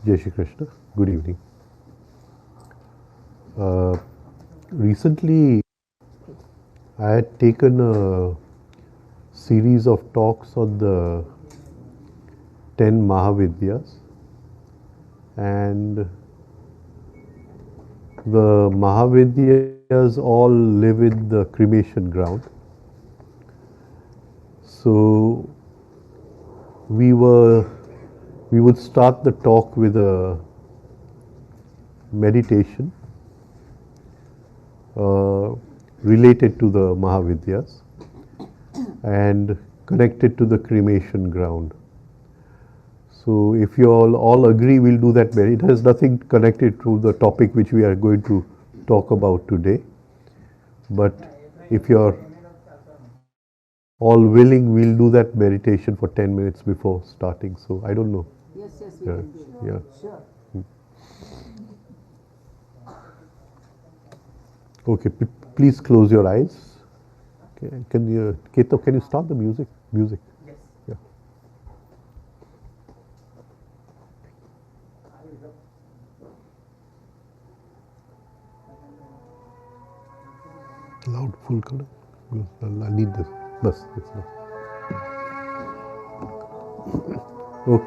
Jai Shri Krishna. Good evening. Recently, I had taken a series of talks on the 10 Mahavidyas, and the Mahavidyas all live in the cremation ground. So we would start the talk with a meditation related to the Mahavidyas and connected to the cremation ground. So if you all agree, we'll do that. It has nothing connected to the topic which we are going to talk about today. But if you're all willing, we'll do that meditation for 10 minutes before starting. So I don't know. Yes, we can do it. Yeah. Sure. Okay, please close your eyes. Okay. Can you, Keto, can you start the music? Music. Yes. Yeah. Loud, full color. I need this. Bus. Oh,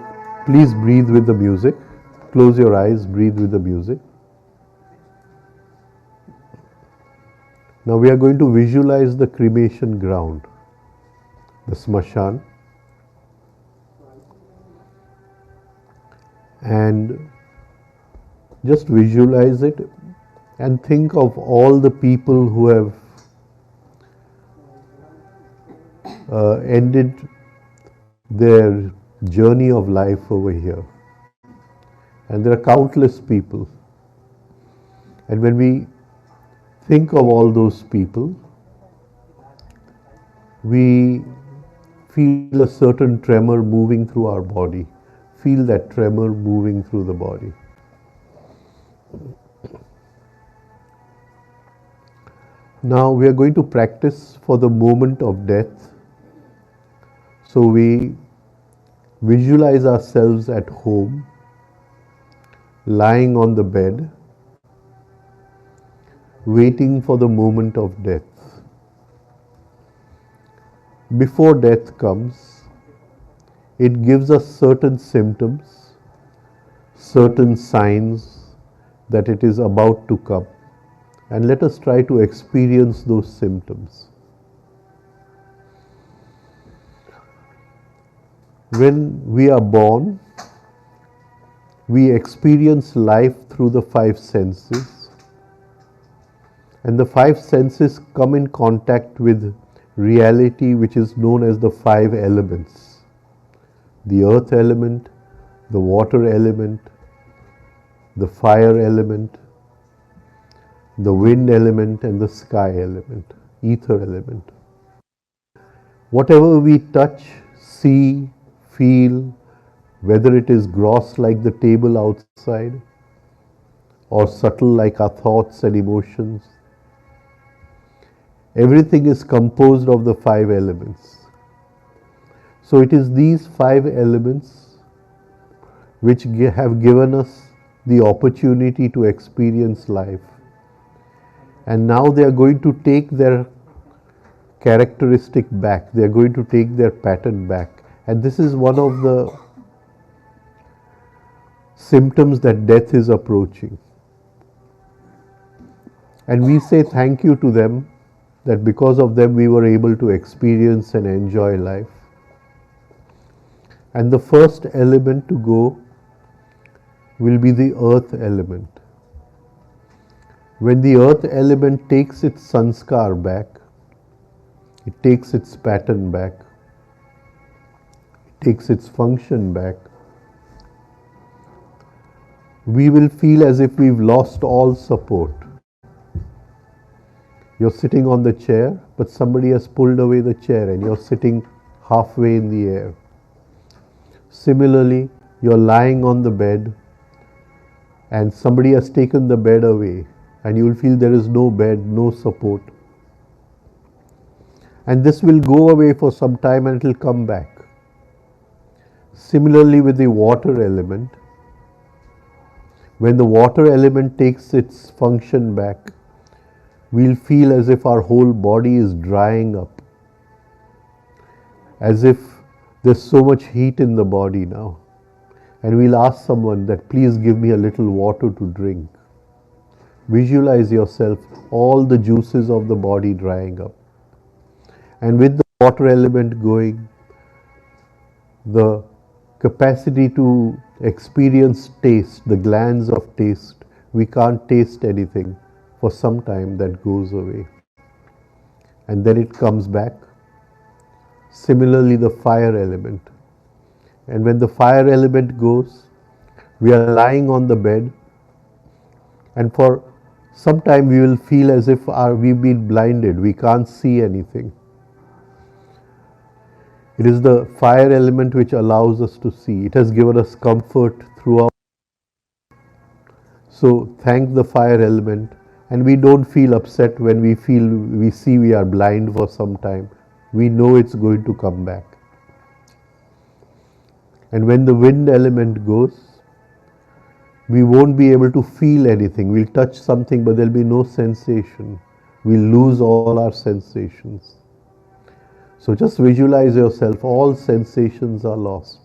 please breathe with the music. Close your eyes, breathe with the music. Now we are going to visualize the cremation ground, the smashan, and just visualize it and think of all the people who have ended their journey of life over here. And there are countless people. And when we think of all those people, we feel a certain tremor moving through our body. Feel that tremor moving through the body. Now we are going to practice for the moment of death. So we visualize ourselves at home, lying on the bed, waiting for the moment of death. Before death comes, it gives us certain symptoms, certain signs that it is about to come, and let us try to experience those symptoms. When we are born, we experience life through the five senses, and the five senses come in contact with reality which is known as the five elements: the earth element, the water element, the fire element, the wind element, and the sky element, ether element. Whatever we touch, see, feel, whether it is gross like the table outside or subtle like our thoughts and emotions, everything is composed of the five elements. So it is these five elements which have given us the opportunity to experience life. And now they are going to take their characteristic back. They are going to take their pattern back. And this is one of the symptoms that death is approaching. And we say thank you to them, that because of them we were able to experience and enjoy life. And the first element to go will be the earth element. When the earth element takes its sanskar back, it takes its pattern back, it takes its function back, we will feel as if we've lost all support. You're sitting on the chair, but somebody has pulled away the chair and you're sitting halfway in the air. Similarly, you're lying on the bed and somebody has taken the bed away, and you will feel there is no bed, no support. And this will go away for some time and it will come back. Similarly with the water element, When the water element takes its function back, we'll feel as if our whole body is drying up, as if there's so much heat in the body now. And we'll ask someone that, please give me a little water to drink. Visualize yourself, all the juices of the body drying up. And with the water element going, the capacity to experience taste, the glands of taste, we can't taste anything for some time, that goes away. And then it comes back. Similarly, the fire element. And when the fire element goes, we are lying on the bed, and for some time we will feel as if we've been blinded, we can't see anything. It is the fire element which allows us to see. It has given us comfort throughout. So thank the fire element, and we don't feel upset when we see we are blind for some time. We know it's going to come back. And when the wind element goes, we won't be able to feel anything. We'll touch something, but there'll be no sensation. We'll lose all our sensations. So just visualize yourself, all sensations are lost.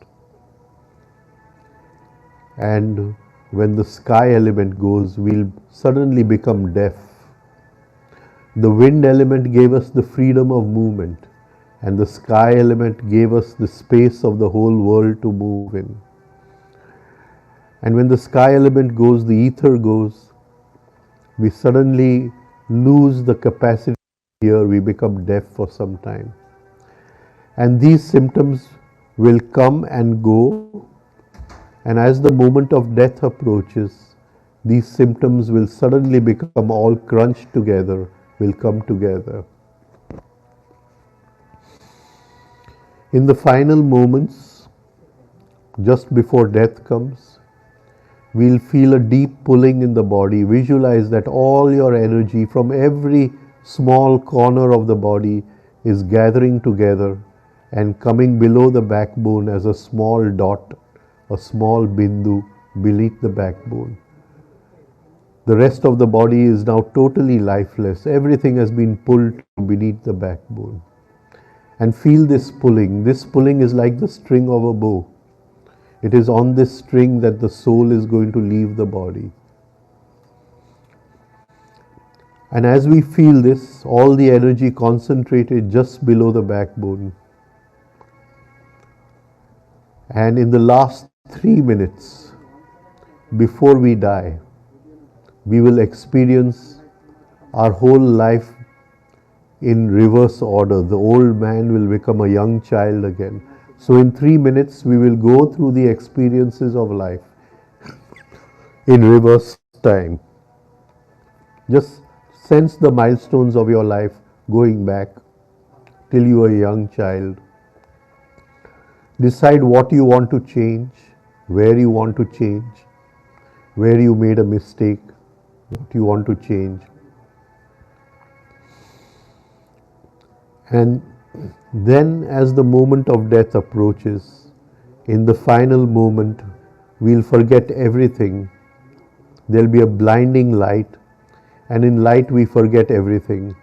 And when the sky element goes, we'll suddenly become deaf. The wind element gave us the freedom of movement, and the sky element gave us the space of the whole world to move in. And when the sky element goes, the ether goes, we suddenly lose the capacity to hear, we become deaf for some time. And these symptoms will come and go, and as the moment of death approaches, these symptoms will suddenly become all crunched together, will come together. In the final moments, just before death comes, we'll feel a deep pulling in the body. Visualize that all your energy from every small corner of the body is gathering together and coming below the backbone as a small dot, a small bindu beneath the backbone. The rest of the body is now totally lifeless. Everything has been pulled beneath the backbone. And feel this pulling. This pulling is like the string of a bow. It is on this string that the soul is going to leave the body. And as we feel this, all the energy concentrated just below the backbone. And in the last 3 minutes, before we die, we will experience our whole life in reverse order. The old man will become a young child again. So in 3 minutes, we will go through the experiences of life in reverse time. Just sense the milestones of your life going back till you were a young child. Decide what you want to change, where you want to change, where you made a mistake, what you want to change. And then as the moment of death approaches, in the final moment, we'll forget everything. There'll be a blinding light, and in light we forget everything.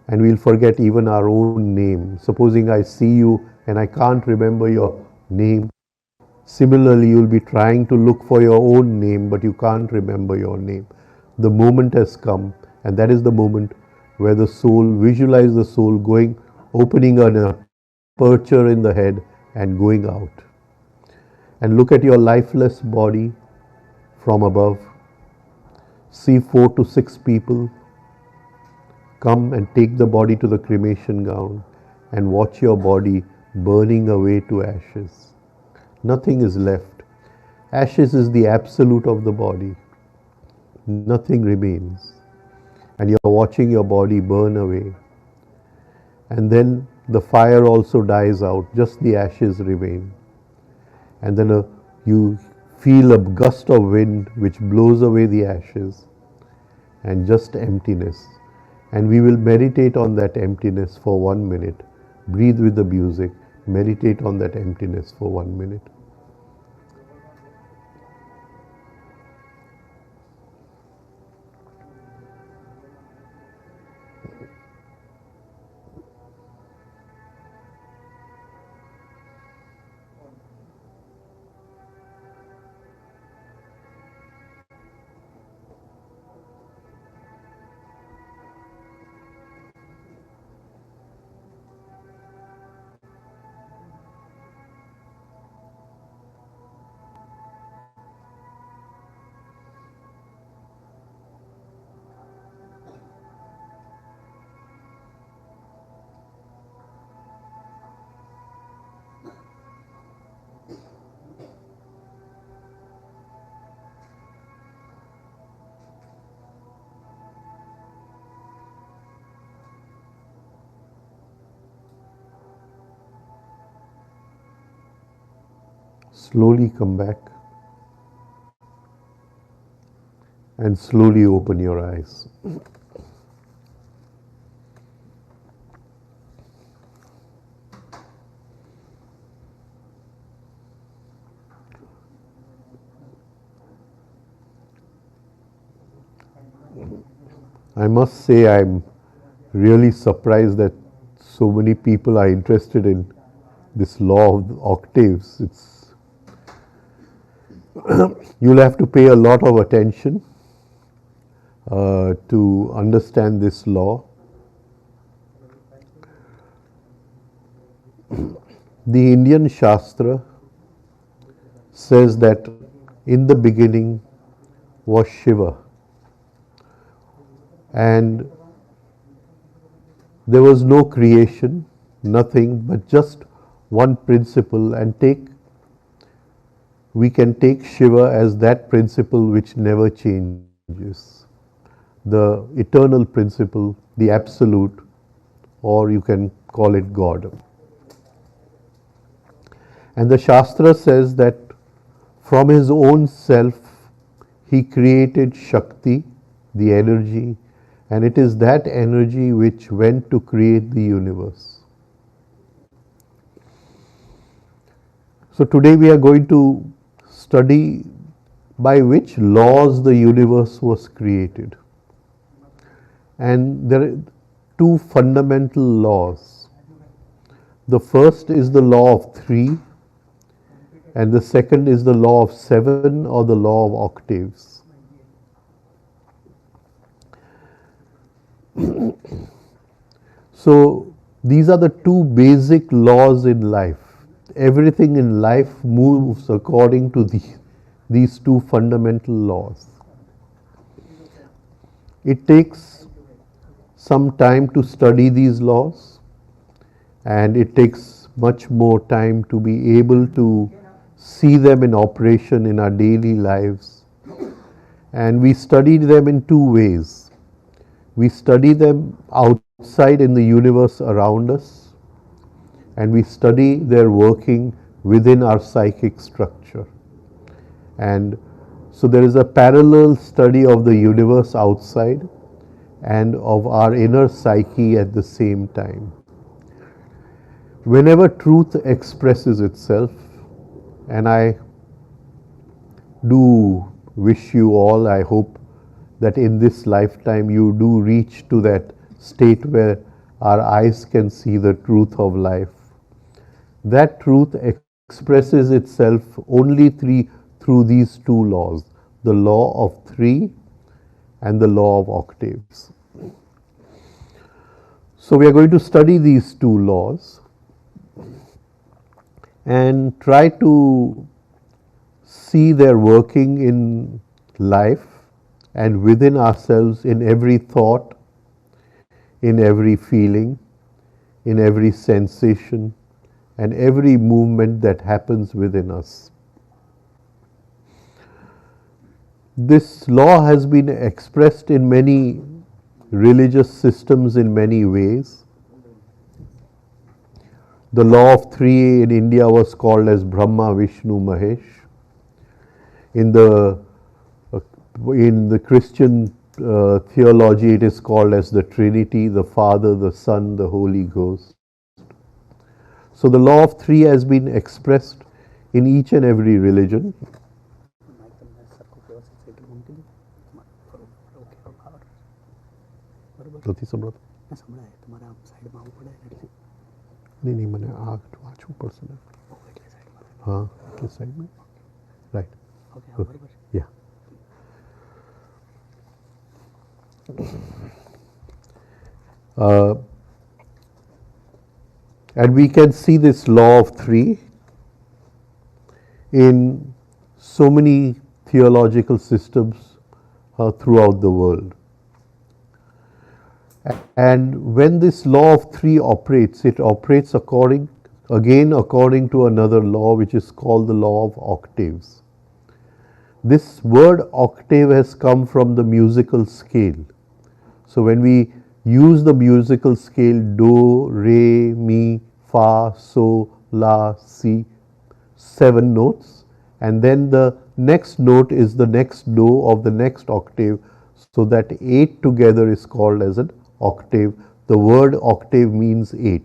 And we'll forget even our own name. Supposing I see you and I can't remember your name. Similarly, you'll be trying to look for your own name, but you can't remember your name. The moment has come, and that is the moment where the soul, visualize the soul going, opening an aperture in the head and going out. And look at your lifeless body from above. See 4 to 6 people come and take the body to the cremation ground and watch your body burning away to ashes. Nothing is left. Ashes is the absolute of the body. Nothing remains. And you're watching your body burn away. And then the fire also dies out, just the ashes remain. And then you feel a gust of wind which blows away the ashes, and just emptiness. And we will meditate on that emptiness for 1 minute. Breathe with the music. Meditate on that emptiness for 1 minute. Slowly come back and slowly open your eyes. I must say I'm really surprised that so many people are interested in this law of octaves. You'll have to pay a lot of attention to understand this law. The Indian Shastra says that in the beginning was Shiva, and there was no creation, nothing but just one principle, and we can take Shiva as that principle which never changes, the eternal principle, the absolute, or you can call it God. And the Shastra says that from his own self he created Shakti, the energy, and it is that energy which went to create the universe. So today we are going to study by which laws the universe was created. And there are two fundamental laws. The first is the law of three, and the second is the law of seven, or the law of octaves. So these are the two basic laws in life. Everything in life moves according to these two fundamental laws. It takes some time to study these laws, and it takes much more time to be able to see them in operation in our daily lives. And we study them in two ways. We study them outside in the universe around us, and we study their working within our psychic structure. And so there is a parallel study of the universe outside and of our inner psyche at the same time. Whenever truth expresses itself, and I do wish you all, I hope that in this lifetime you do reach to that state where our eyes can see the truth of life. That truth expresses itself only through these two laws, the law of three and the law of octaves. So we are going to study these two laws and try to see their working in life and within ourselves, in every thought, in every feeling, in every sensation, and every movement that happens within us. This law has been expressed in many religious systems in many ways. The law of three in India was called as Brahma, Vishnu, Mahesh. In the Christian theology, it is called as the Trinity, the Father, the Son, the Holy Ghost. So the law of three has been expressed in each and every religion. नहीं मैंने आँख ऊपर से हाँ किस side में right या and we can see this law of three in so many theological systems throughout the world. And when this law of three operates, it operates according to another law, which is called the law of octaves. This word octave has come from the musical scale. So when we use the musical scale do, re, mi, fa, so, la, si, 7 notes, and then the next note is the next do of the next octave, so that 8 together is called as an octave. The word octave means 8.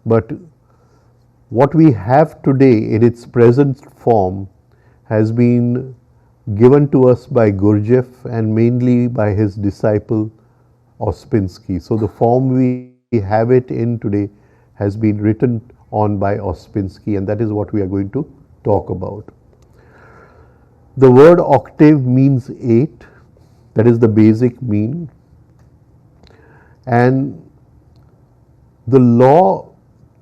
But what we have today in its present form has been given to us by Gurdjieff and mainly by his disciple Ospinski. So the form we have it in today has been written on by Ospinski, and that is what we are going to talk about. The word octave means 8. That is the basic meaning. And the law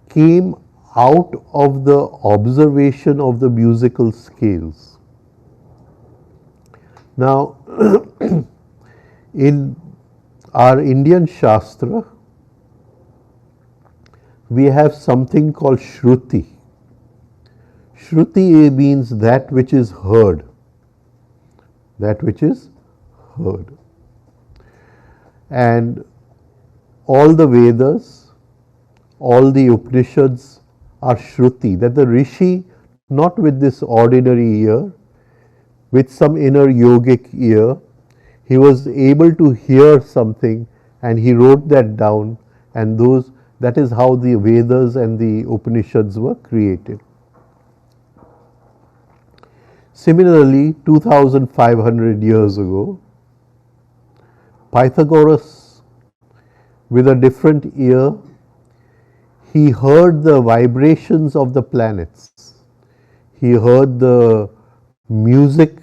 came out of the observation of the musical scales. Now, in our Indian Shastra, we have something called Shruti. Shruti means that which is heard. That which is heard. And all the Vedas, all the Upanishads are Shruti, that the Rishi, not with this ordinary ear, with some inner yogic ear, he was able to hear something and he wrote that down, and that is how the Vedas and the Upanishads were created. Similarly, 2500 years ago, Pythagoras, with a different ear, he heard the vibrations of the planets. He heard the music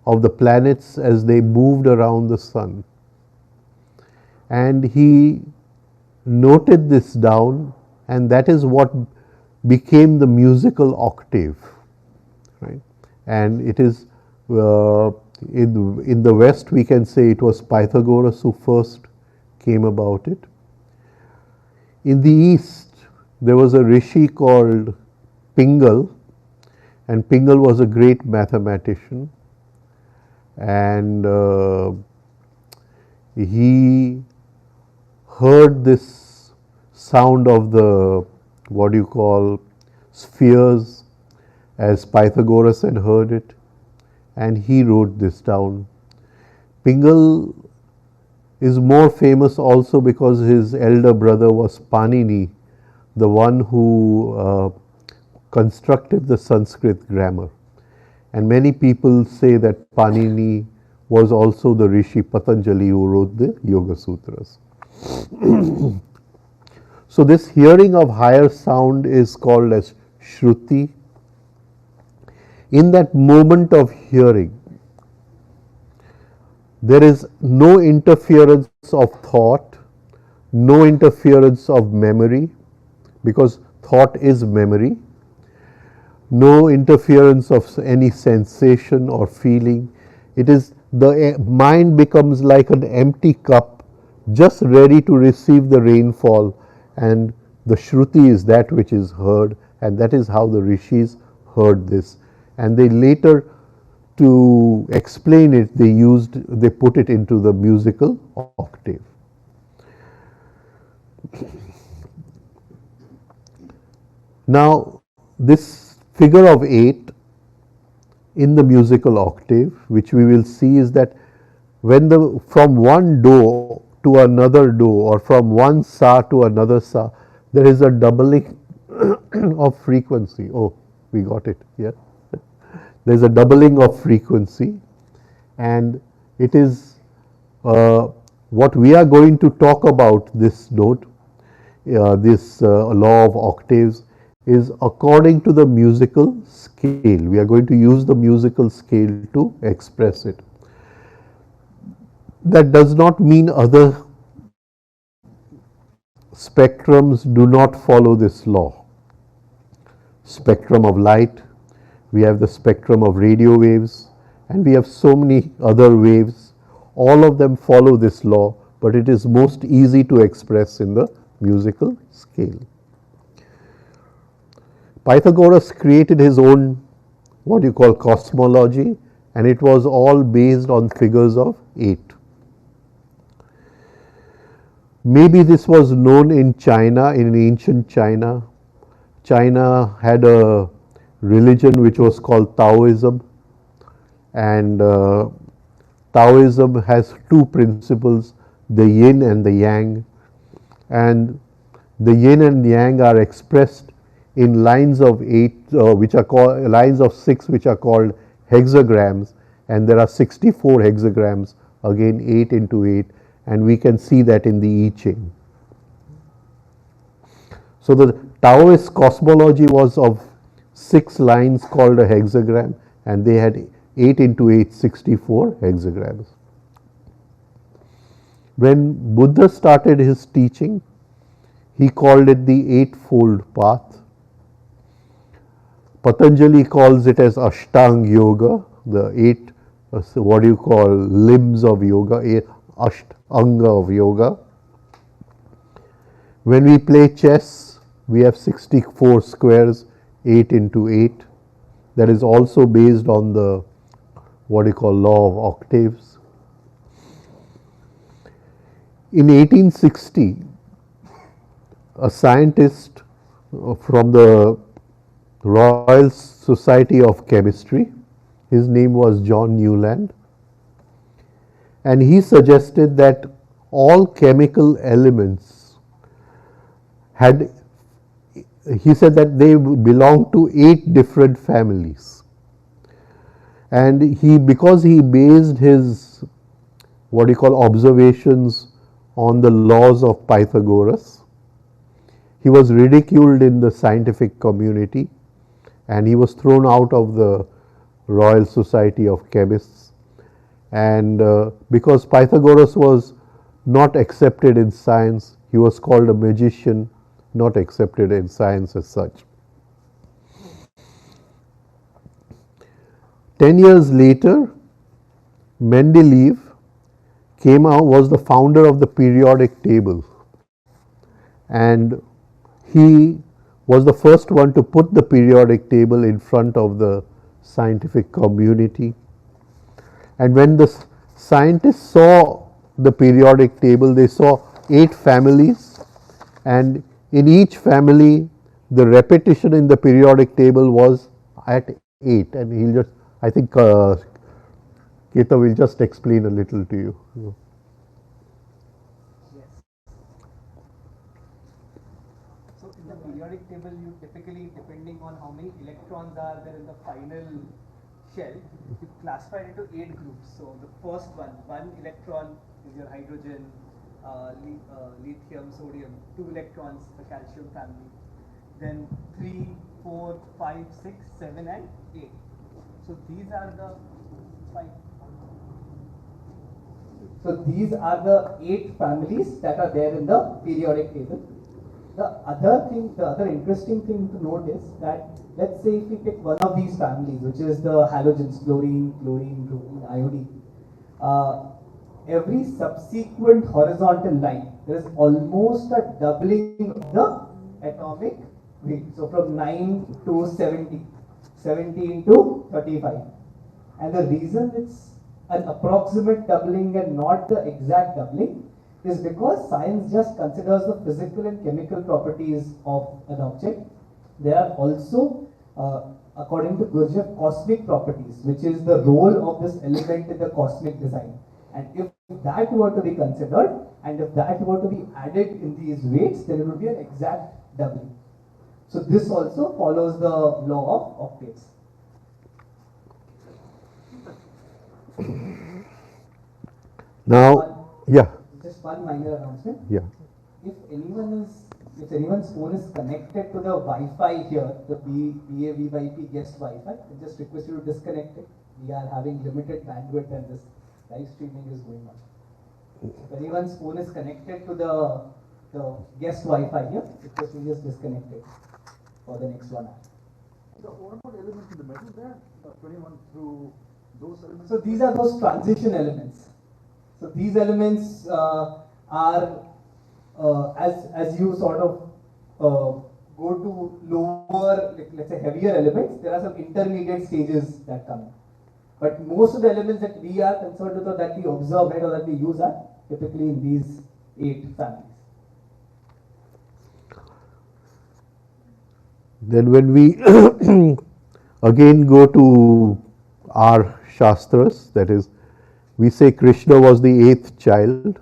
of the planets as they moved around the sun. And he noted this down, and that is what became the musical octave. Right? And it is in the West, we can say it was Pythagoras who first came about it. In the East, there was a rishi called Pingal, and Pingal was a great mathematician, and he heard this sound of the, what you call, spheres, as Pythagoras had heard it, and he wrote this down. Pingal is more famous also because his elder brother was Panini, the one who constructed the Sanskrit grammar. And many people say that Panini was also the Rishi Patanjali who wrote the Yoga Sutras. So this hearing of higher sound is called as Shruti. In that moment of hearing, there is no interference of thought, no interference of memory, because thought is memory, no interference of any sensation or feeling. It is, the mind becomes like an empty cup, just ready to receive the rainfall, and the Shruti is that which is heard, and that is how the rishis heard this. And they later, to explain it, they put it into the musical octave. Now, this figure of 8 in the musical octave, which we will see, is that when from one do to another do, or from one sa to another sa, there is a doubling of frequency. Oh, we got it. Yeah. There is a doubling of frequency, and it is what we are going to talk about. This note, this law of octaves, is according to the musical scale. We are going to use the musical scale to express it. That does not mean other spectrums do not follow this law. Spectrum of light, we have the spectrum of radio waves, and we have so many other waves. All of them follow this law, but it is most easy to express in the musical scale. Pythagoras created his own, what you call, cosmology, and it was all based on figures of 8. Maybe this was known in China, in ancient China. China had a religion which was called Taoism, and Taoism has two principles, the yin and the yang, and the yin and yang are expressed in lines of eight, which are called lines of six, which are called hexagrams, and there are 64 hexagrams, again 8 into 8, and we can see that in the I Ching. So the Taoist cosmology was of 6 lines called a hexagram, and they had 8 into 8, 64 hexagrams. When Buddha started his teaching, he called it the Eightfold Path. Patanjali calls it as Ashtanga Yoga, the 8, what do you call, limbs of yoga, 8 Ashtanga of yoga. When we play chess, we have 64 squares, 8 into 8. That is also based on the, what you call, Law of Octaves. In 1860, a scientist from the Royal Society of Chemistry, his name was John Newland, and he suggested that all chemical elements had, he said that they belong to 8 different families. And he, because he based his, what you call, observations on the laws of Pythagoras, he was ridiculed in the scientific community, and he was thrown out of the Royal Society of Chemists. And because Pythagoras was not accepted in science, he was called a magician, not accepted in science as such. 10 years later, Mendeleev came out, was the founder of the periodic table, and he was the first one to put the periodic table in front of the scientific community. And when the scientists saw the periodic table, they saw 8 families, and in each family the repetition in the periodic table was at 8. And he'll just, I think Keta will just explain a little to you. Yes. So in the periodic table, you typically, depending on how many electrons are there in the final shell, you classify it into 8 groups. So the first one electron is your hydrogen, lithium, sodium, 2 electrons, the calcium family. Then 3, 4, 5, 6, 7, and 8. So these are the 5. So these are the 8 families that are there in the periodic table. The other interesting thing to note is that, let's say if we pick one of these families, which is the halogens, chlorine, bromine, iodine, every subsequent horizontal line, there is almost a doubling of the atomic weight. So from 9 to 70, 17 to 35. And the reason it's an approximate doubling and not the exact doubling is because science just considers the physical and chemical properties of an object. There are also, according to Gurdjieff, cosmic properties, which is the role of this element in the cosmic design. And if that were to be considered, and if that were to be added in these weights, then it would be an exact doubling. So this also follows the law of octaves. Now, yeah. Just one minor announcement. Yeah. If anyone's phone is connected to the Wi-Fi here, the BAVYP guest Wi-Fi, I just request you to disconnect it. We are having limited bandwidth and this live streaming is going on. If anyone's phone is connected to the guest Wi-Fi here, request you just disconnect it for the next 1 hour. So what about elements in the middle there? 21 through those elements? So these are those transition elements. So these elements are as you sort of go to lower, like, let's say heavier elements, there are some intermediate stages that come in. But most of the elements that we are concerned with or that we observe, right, or that we use are typically in these 8 families. Then when we Again, go to our Shastras, that is, we say Krishna was the eighth child.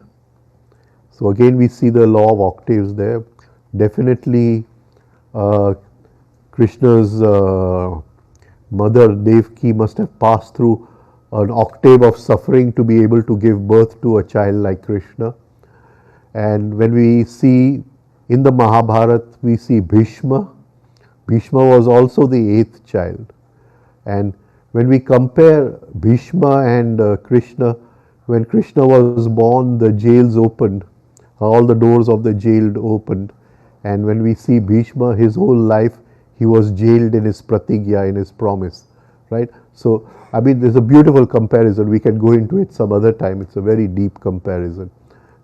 So again, we see the law of octaves there. Definitely, uh, Krishna's mother Devaki must have passed through an octave of suffering to be able to give birth to a child like Krishna. And when we see in the Mahabharata, we see Bhishma. Bhishma was also the eighth child. And when we compare Bhishma and Krishna, when Krishna was born, the jails opened, all the doors of the jail opened. And when we see Bhishma, his whole life, he was jailed in his pratigya, in his promise, right? So, I mean, there's a beautiful comparison. We can go into it some other time. It's a very deep comparison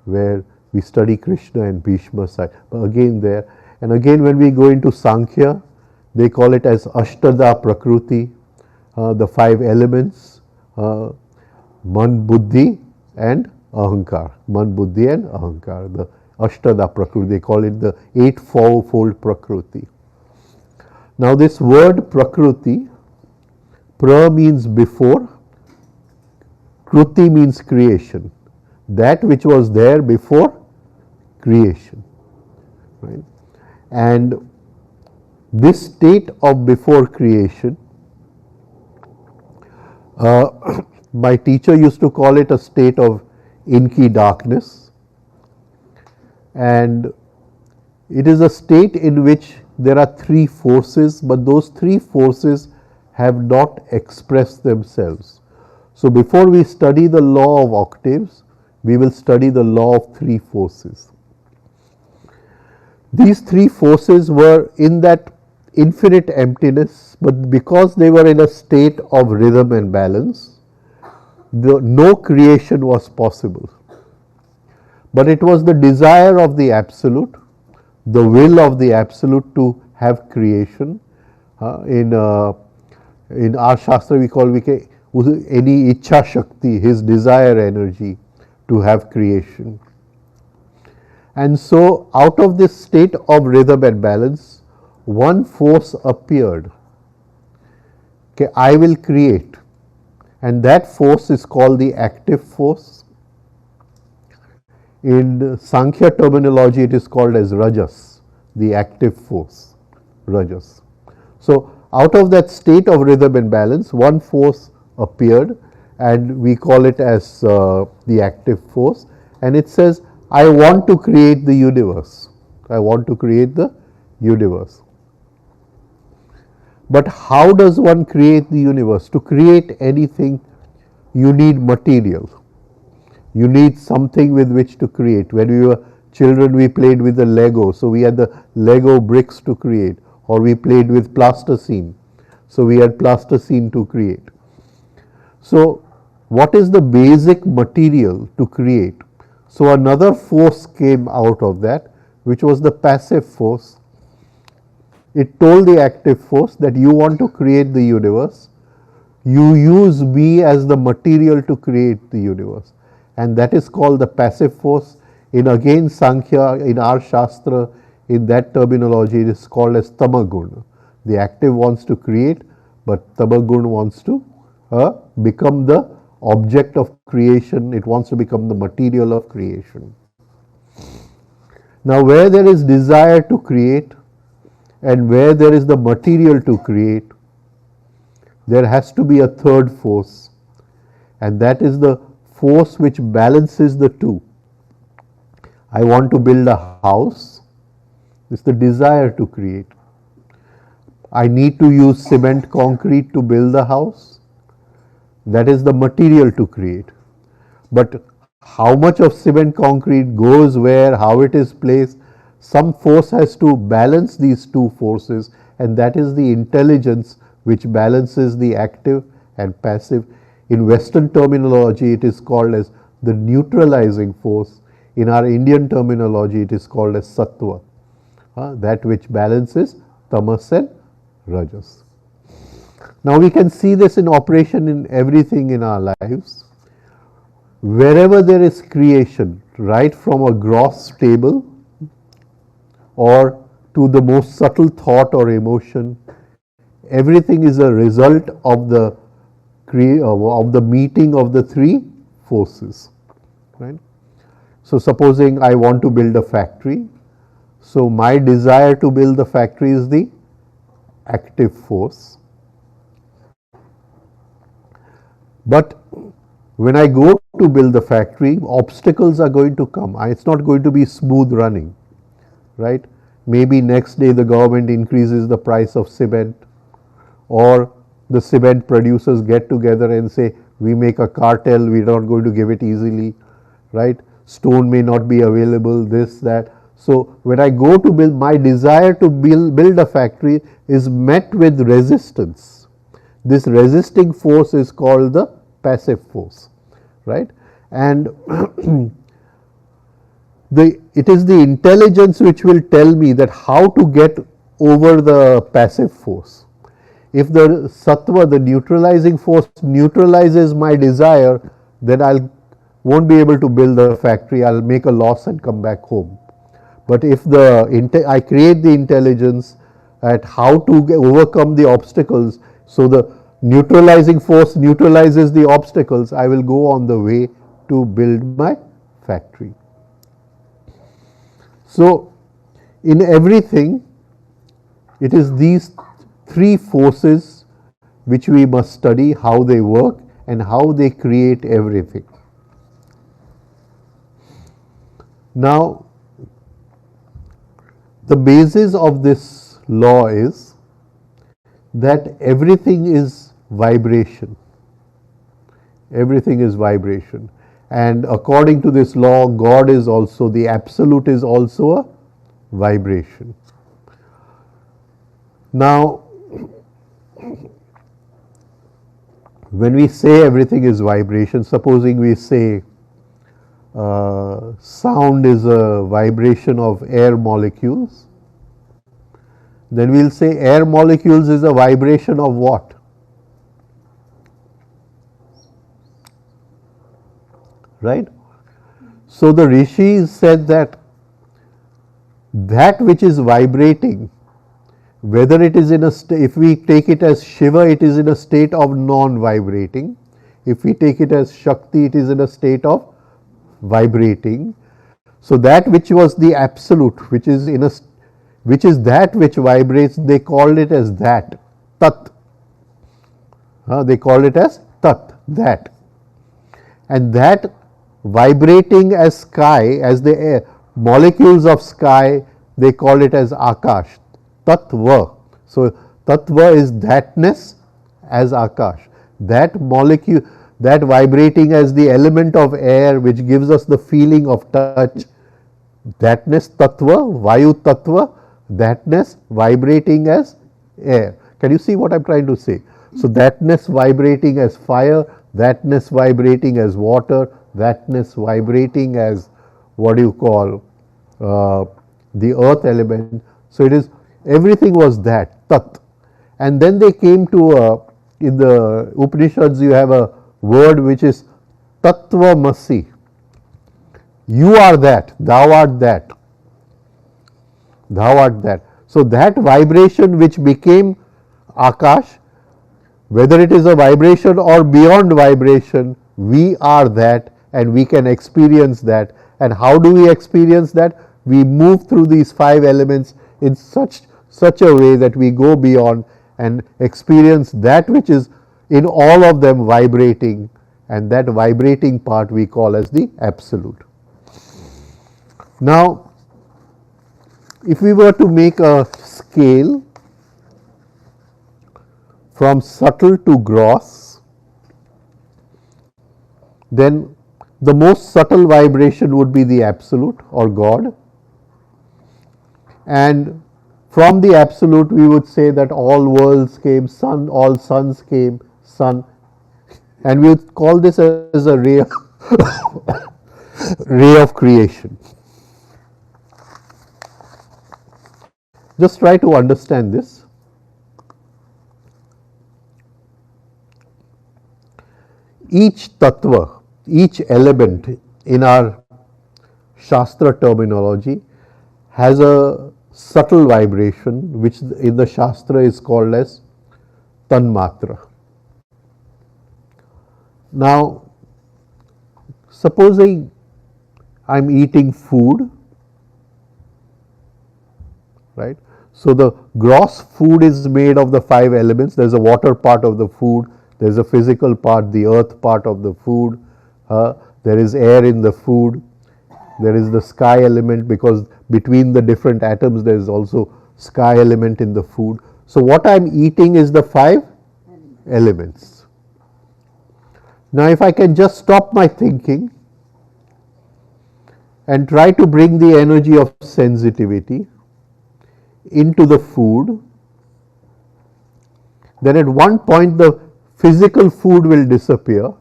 where we study Krishna and Bhishma side. But again there, and again when we go into Sankhya, they call it as Ashtada Prakruti, the five elements, Man, Buddhi and Ahankar. Man, Buddhi and Ahankar, the Ashtada Prakriti. They call it the eightfold Prakriti. Now this word Prakriti, pra means before, kruti means creation. That which was there before creation, right? And this state of before creation, my teacher used to call it a state of inky darkness, and it is a state in which there are three forces, but those three forces have not expressed themselves. So before we study the law of octaves, we will study the law of three forces. These three forces were in that infinite emptiness, but because they were in a state of rhythm and balance, no creation was possible. But it was the desire of the Absolute, the will of the Absolute to have creation. In our Shastra we call any Ichha Shakti, his desire energy to have creation. And so out of this state of rhythm and balance, one force appeared. Okay, I will create. And that force is called the active force. In Sankhya terminology, it is called as Rajas, the active force, Rajas. So out of that state of rhythm and balance, one force appeared, and we call it as the active force. And it says, I want to create the universe. I want to create the universe. But how does one create the universe? To create anything, you need material. You need something with which to create. When we were children, we played with the Lego. So we had the Lego bricks to create. Or we played with plasticine. So we had plasticine to create. So what is the basic material to create? So another force came out of that, which was the passive force. It told the active force that you want to create the universe. You use me as the material to create the universe. And that is called the passive force. In again Sankhya, in our Shastra, in that terminology, it is called as Tamagun. The active wants to create, but Tamagun wants to become the object of creation. It wants to become the material of creation. Now, where there is desire to create and where there is the material to create, there has to be a third force, and that is the force which balances the two. I want to build a house. It's the desire to create. I need to use cement concrete to build the house. That is the material to create. But how much of cement concrete goes where, how it is placed, some force has to balance these two forces, and that is the intelligence which balances the active and passive. In Western terminology, it is called as the neutralizing force. In our Indian terminology, it is called as Satwa, that which balances Tamas and Rajas. Now we can see this in operation in everything in our lives. Wherever there is creation, right from a gross table or to the most subtle thought or emotion, everything is a result of the meeting of the three forces, right? So supposing I want to build a factory, so my desire to build the factory is the active force. But when I go to build the factory, obstacles are going to come. It's not going to be smooth running, right? Maybe next day the government increases the price of cement, or the cement producers get together and say, we make a cartel, we're not going to give it easily, right? Stone may not be available, this, that. So when I go to build, my desire to build a factory is met with resistance. This resisting force is called the passive force, right? And it is the intelligence which will tell me that how to get over the passive force. If the Satwa, the neutralizing force, neutralizes my desire, then I won't be able to build the factory. I'll make a loss and come back home. But if I create the intelligence at how to overcome the obstacles, so the neutralizing force neutralizes the obstacles, I will go on the way to build my factory. So in everything, it is these three forces which we must study, how they work and how they create everything. Now, the basis of this law is that everything is vibration. Everything is vibration. And according to this law, God is also, the absolute is also a vibration. Now, when we say everything is vibration, supposing we say sound is a vibration of air molecules, then we'll say air molecules is a vibration of what? Right? So the rishis said that which is vibrating, whether it is in a state, if we take it as Shiva, it is in a state of non-vibrating. If we take it as Shakti, it is in a state of vibrating. So that which was the absolute, which is that which vibrates, they called it as that, Tat. They called it as Tat, that. And that vibrating as sky, as the air, molecules of sky, they call it as Akash, Tatva. So Tatva is thatness as Akash. That molecule, that vibrating as the element of air which gives us the feeling of touch, thatness Tatva, Vayu Tatva, thatness vibrating as air. Can you see what I am trying to say? So thatness vibrating as fire, thatness vibrating as water, thatness vibrating as what do you call the earth element. So it is, everything was that, Tat. And then they came to in the Upanishads you have a word which is Tattvamasi. You are that, thou art that. Thou art that. So that vibration which became Akash, whether it is a vibration or beyond vibration, we are that and we can experience that. And how do we experience that? We move through these five elements in such a way that we go beyond and experience that which is in all of them vibrating, and that vibrating part we call as the absolute. Now, if we were to make a scale from subtle to gross, then the most subtle vibration would be the absolute or God, and from the absolute we would say that all worlds came, sun, all suns came, sun, and we would call this as a ray of creation. Just try to understand this. Each tattva, each element in our Shastra terminology has a subtle vibration which in the Shastra is called as tanmatra. Now, supposing I'm eating food, right? So the gross food is made of the 5 elements. There's a water part of the food, there's a physical part, the earth part of the food, there is air in the food, there is the sky element, because between the different atoms there is also sky element in the food. So what I'm eating is the 5 elements. Now if I can just stop my thinking and try to bring the energy of sensitivity into the food, then at one point the physical food will disappear.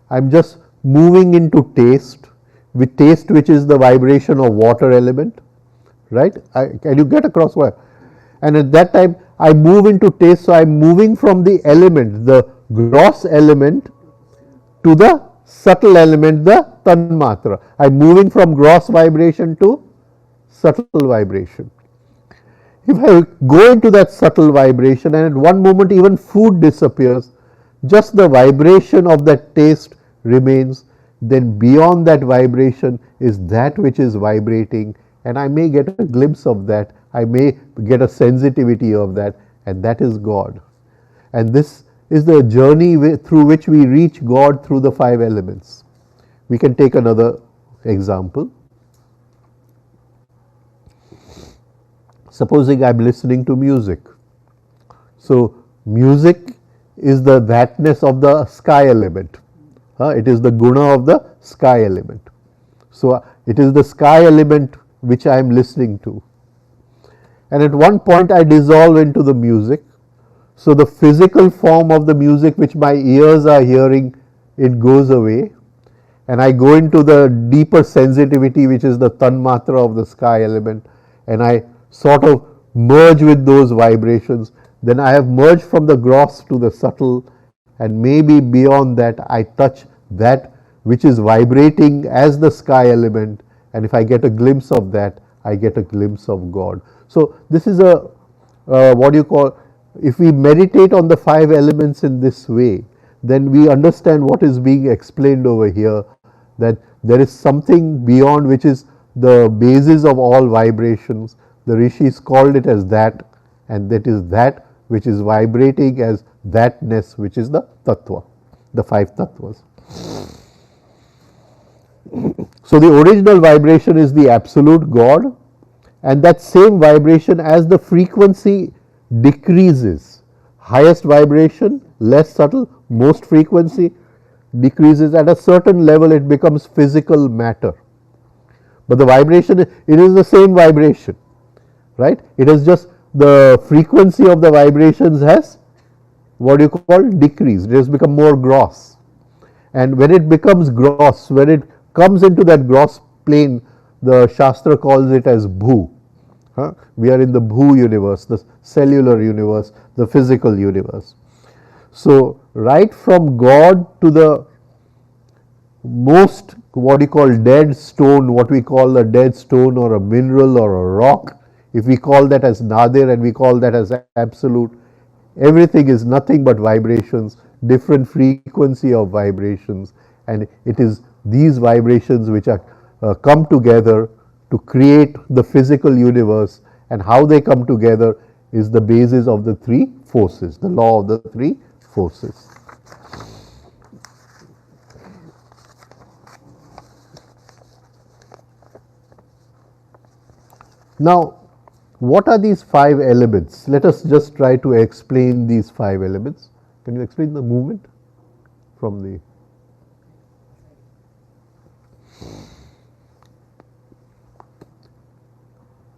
I'm just moving into taste, with taste which is the vibration of water element, right? Can you get across what? And at that time I move into taste, so I'm moving from the element, the gross element, to the subtle element, the tanmatra. I'm moving from gross vibration to subtle vibration. If I go into that subtle vibration and at one moment even food disappears, just the vibration of that taste remains, then beyond that vibration is that which is vibrating, and I may get a glimpse of that, I may get a sensitivity of that, and that is God. And this is the journey through which we reach God through the 5 elements. We can take another example. Supposing I'm listening to music. So music is the thatness of the sky element. It is the guna of the sky element. So it is the sky element which I am listening to. And at one point I dissolve into the music. So the physical form of the music which my ears are hearing, it goes away. And I go into the deeper sensitivity which is the tanmatra of the sky element, and I sort of merge with those vibrations. Then I have merged from the gross to the subtle, and maybe beyond that I touch that which is vibrating as the sky element, and if I get a glimpse of that, I get a glimpse of God. So this is a what you call, if we meditate on the 5 elements in this way, then we understand what is being explained over here, that there is something beyond which is the basis of all vibrations. The rishis called it as that, and that is that which is vibrating as thatness, which is the tattva, the 5 tattvas. So the original vibration is the absolute God, and that same vibration, as the frequency decreases, highest vibration, less subtle, most frequency decreases, at a certain level it becomes physical matter. But the vibration, it is the same vibration, right? It is just the frequency of the vibrations has, what you call, decreased. It has become more gross. And when it becomes gross, when it comes into that gross plane, the Shastra calls it as bhu. We are in the bhu universe, the cellular universe, the physical universe. So right from God to the most, what you call, dead stone, what we call a dead stone or a mineral or a rock, if we call that as nadir and we call that as absolute, everything is nothing but vibrations, different frequency of vibrations, and it is these vibrations which are come together to create the physical universe, and how they come together is the basis of the 3 forces, the law of the 3 forces. Now, what are these 5 elements? Let us just try to explain these 5 elements. Can you explain the movement from the...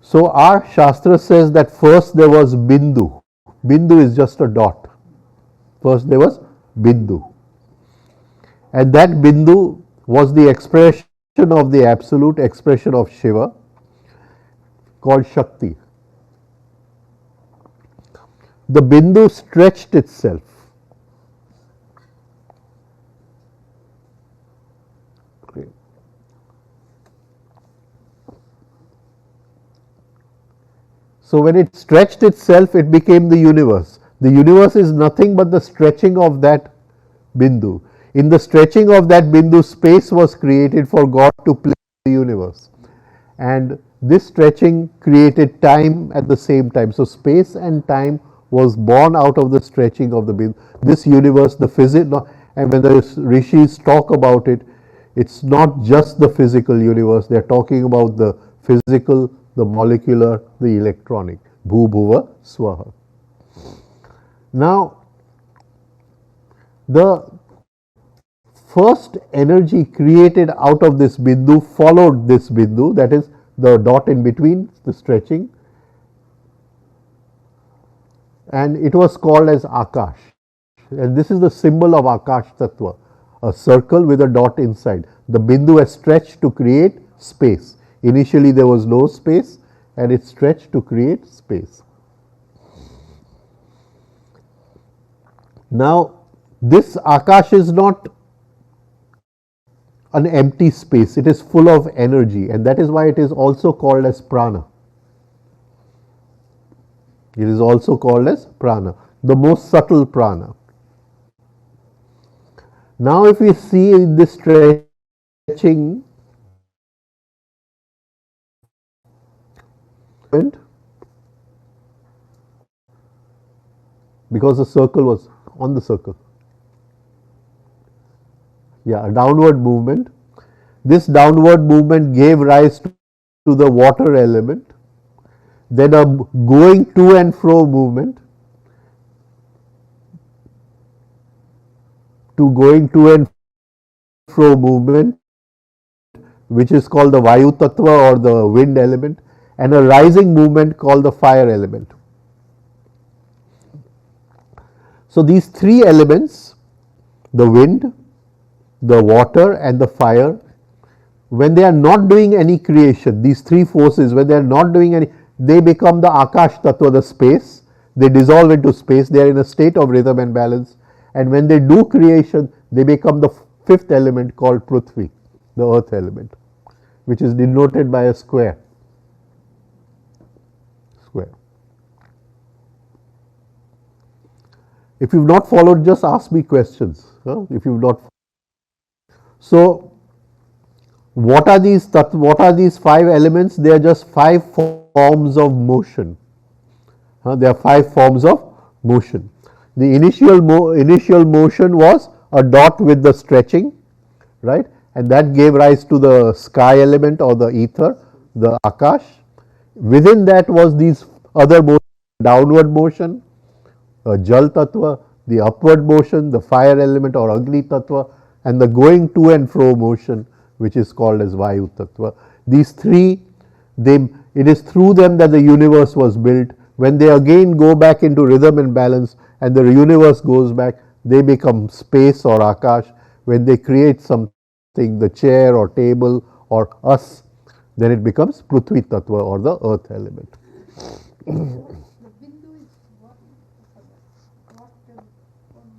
So our Shastra says that first there was Bindu. Bindu is just a dot. First there was Bindu. And that Bindu was the expression of the absolute, expression of Shiva, called Shakti. The Bindu stretched itself. Okay. So when it stretched itself, it became the universe. The universe is nothing but the stretching of that bindu. In the stretching of that bindu, space was created for God to play in the universe. And this stretching created time at the same time. So space and time was born out of the stretching of the bindu. This universe, the physical, and when the rishis talk about it, it's not just the physical universe. They're talking about the physical, the molecular, the electronic. Bhu Bhuva Swaha. Now, the first energy created out of this bindu followed this bindu, that is the dot in between, the stretching, and it was called as Akash. And this is the symbol of Akash Tatva, a circle with a dot inside. The bindu has stretched to create space. Initially there was no space, and it stretched to create space. Now, this Akash is not an empty space, it is full of energy, and that is why it is also called as prana. It is also called as prana, the most subtle prana. Now, if we see in this stretching, because the circle was on the circle. Yeah, a downward movement. This downward movement gave rise to the water element. Then a going to and fro movement. To going to and fro movement, which is called the Vayu Tattva or the wind element, and a rising movement called the fire element. So these three elements, the wind, the water and the fire, when they are not doing any creation, these three forces, when they are not doing any, they become the Akash Tattva, the space. They dissolve into space. They are in a state of rhythm and balance. And when they do creation, they become the fifth element called Prithvi, the earth element, which is denoted by a square. Square. If you've not followed, just ask me questions. If you've not. So, what are these five elements? They are just five forms of motion. There are five forms of motion. The initial motion was a dot with the stretching, right? And that gave rise to the sky element or the ether, the Akash. Within that was these other motions, downward motion, Jal Tattva, the upward motion, the fire element or Agni Tattva, and the going to and fro motion, which is called as Vayu Tattva. These three, it is through them that the universe was built. When they again go back into rhythm and balance and the universe goes back, they become space or Akash. When they create something, the chair or table or us, then it becomes Prithvi Tattva or the earth element. The bindu is what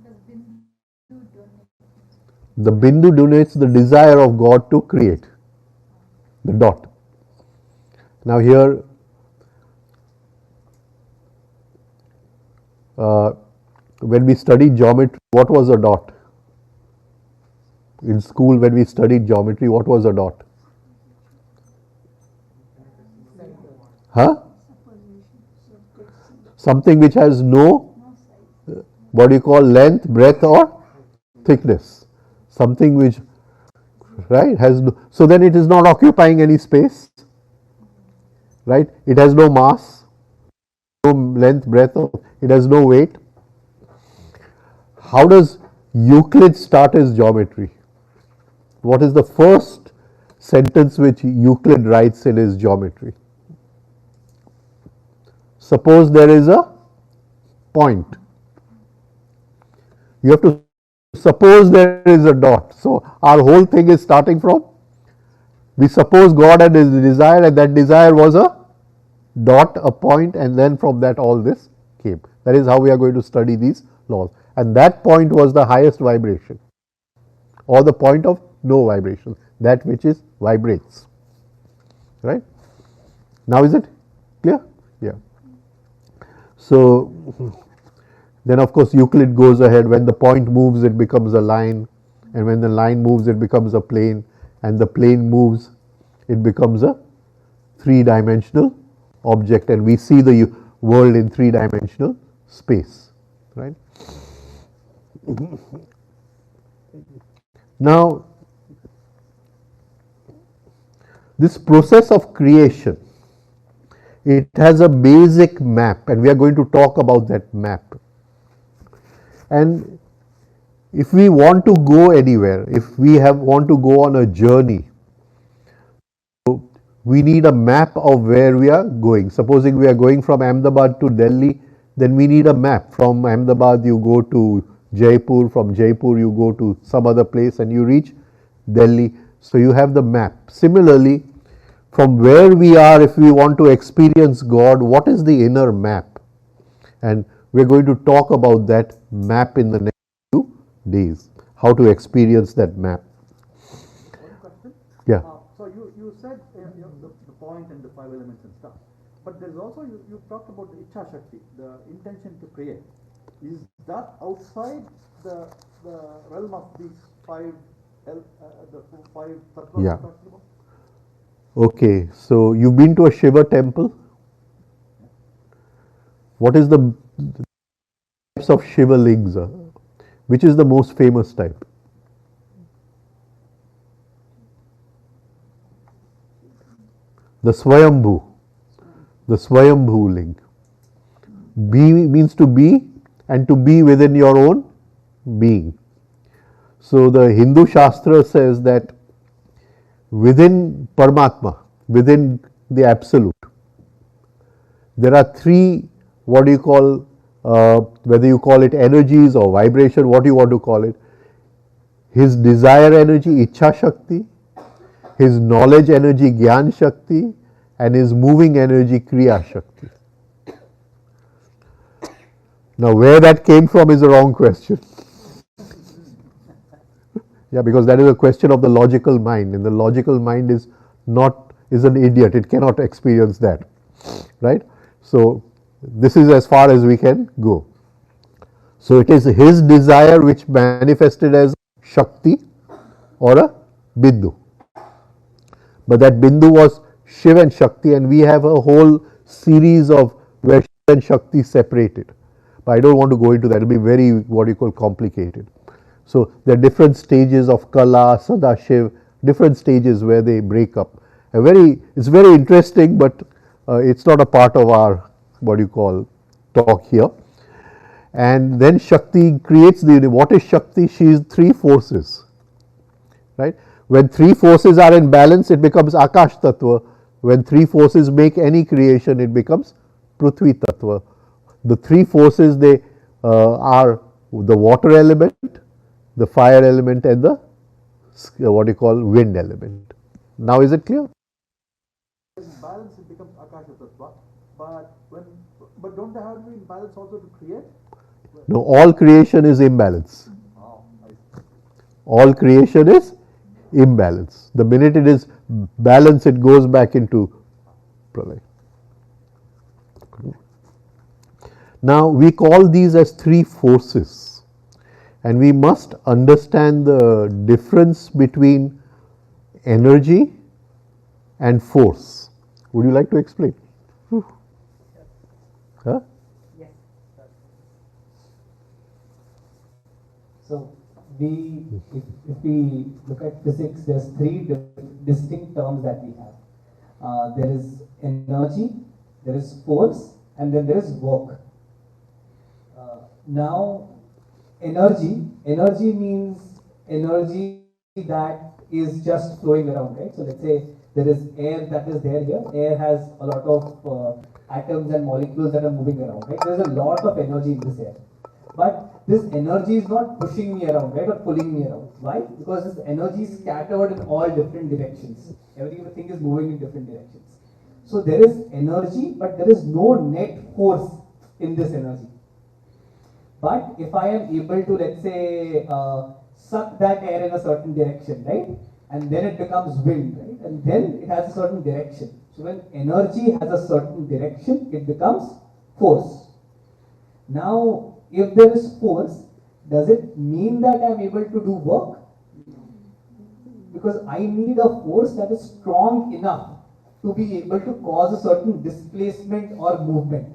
does bindu donate? The bindu donates the desire of God to create, the dot. Now here, when we studied geometry, what was a dot? In school, when we studied geometry, what was a dot? Huh? Something which has no, what do you call, length, breadth or thickness. Something which, right, has no, so then it is not occupying any space, right? It has no mass, no length, breadth, it has no weight. How does Euclid start his geometry? What is the first sentence which Euclid writes in his geometry? Suppose there is a point. You have to suppose there is a dot. So our whole thing is starting from, we suppose God had his desire, and that desire was a dot, a point, and then from that all this came. That is how we are going to study these laws. And that point was the highest vibration, or the point of no vibration, that which is vibrates. Right? Now is it clear? Yeah. So Then of course Euclid goes ahead, when the point moves it becomes a line, and when the line moves it becomes a plane, and the plane moves it becomes a three-dimensional object, and we see the world in three-dimensional space, right? Now, this process of creation, it has a basic map, and we are going to talk about that map. And if we want to go anywhere, if we want to go on a journey, we need a map of where we are going. Supposing we are going from Ahmedabad to Delhi, then we need a map. From Ahmedabad you go to Jaipur, from Jaipur you go to some other place and you reach Delhi. So you have the map. Similarly, from where we are, if we want to experience God, what is the inner map? And we're going to talk about that map in the next few days, how to experience that map. One question. Yeah. So you said the point and the five elements and stuff, but there's also you talked about the Ichha Shakti, the intention to create. Is that outside the realm of these the five tattvas Yeah. you're talking about? Okay, so you've been to a Shiva temple? What is the types of Shiva lings? Which is the most famous type? The Swayambhu. The Swayambhu ling. Be means to be, and to be within your own being. So the Hindu Shastra says that within Paramatma, within the Absolute, there are three, what do you call, whether you call it energies or vibration, what you want to call it. His desire energy, Ichha Shakti, his knowledge energy, Gyan Shakti, and his moving energy, Kriya Shakti. Now, where that came from is a wrong question. Yeah, because that is a question of the logical mind, and the logical mind is an idiot. It cannot experience that, right? So this is as far as we can go. So it is his desire which manifested as Shakti or a Bindu. But that Bindu was Shiva and Shakti, and we have a whole series of where Shiva and Shakti separated. But I don't want to go into that. It will be very, what you call, complicated. So there are different stages of Kala, Sadashiv, different stages where they break up. It's very interesting, but it's not a part of our, what you call, talk here. And then Shakti creates the universe. What is Shakti? She is three forces, right? When three forces are in balance, it becomes Akash Tattva. When three forces make any creation, it becomes Prithvi Tattva. The three forces, they are the water element, the fire element, and the what you call wind element. Now is it clear? In balance, it becomes Akasha Tattva. But don't they have to be in balance also to create? No, all creation is imbalance. Oh, All creation is imbalance. The minute it is balance, it goes back into pralay. Now we call these as three forces, and we must understand the difference between energy and force. Would you like to explain? Huh? Yes. So if we look at physics, there's three distinct terms that we have. There is energy, there is force, and then there is work. Now, energy means energy that is just flowing around, right? So let's say there is air that is there here. Air has a lot of atoms and molecules that are moving around, right? There's a lot of energy in this air. But this energy is not pushing me around, right, or pulling me around. Why? Because this energy is scattered in all different directions. Everything is moving in different directions. So there is energy, but there is no net force in this energy. But if I am able to, let's say, suck that air in a certain direction, right, and then it becomes wind, right, and then it has a certain direction. So when energy has a certain direction, it becomes force. Now, if there is force, does it mean that I am able to do work? Because I need a force that is strong enough to be able to cause a certain displacement or movement.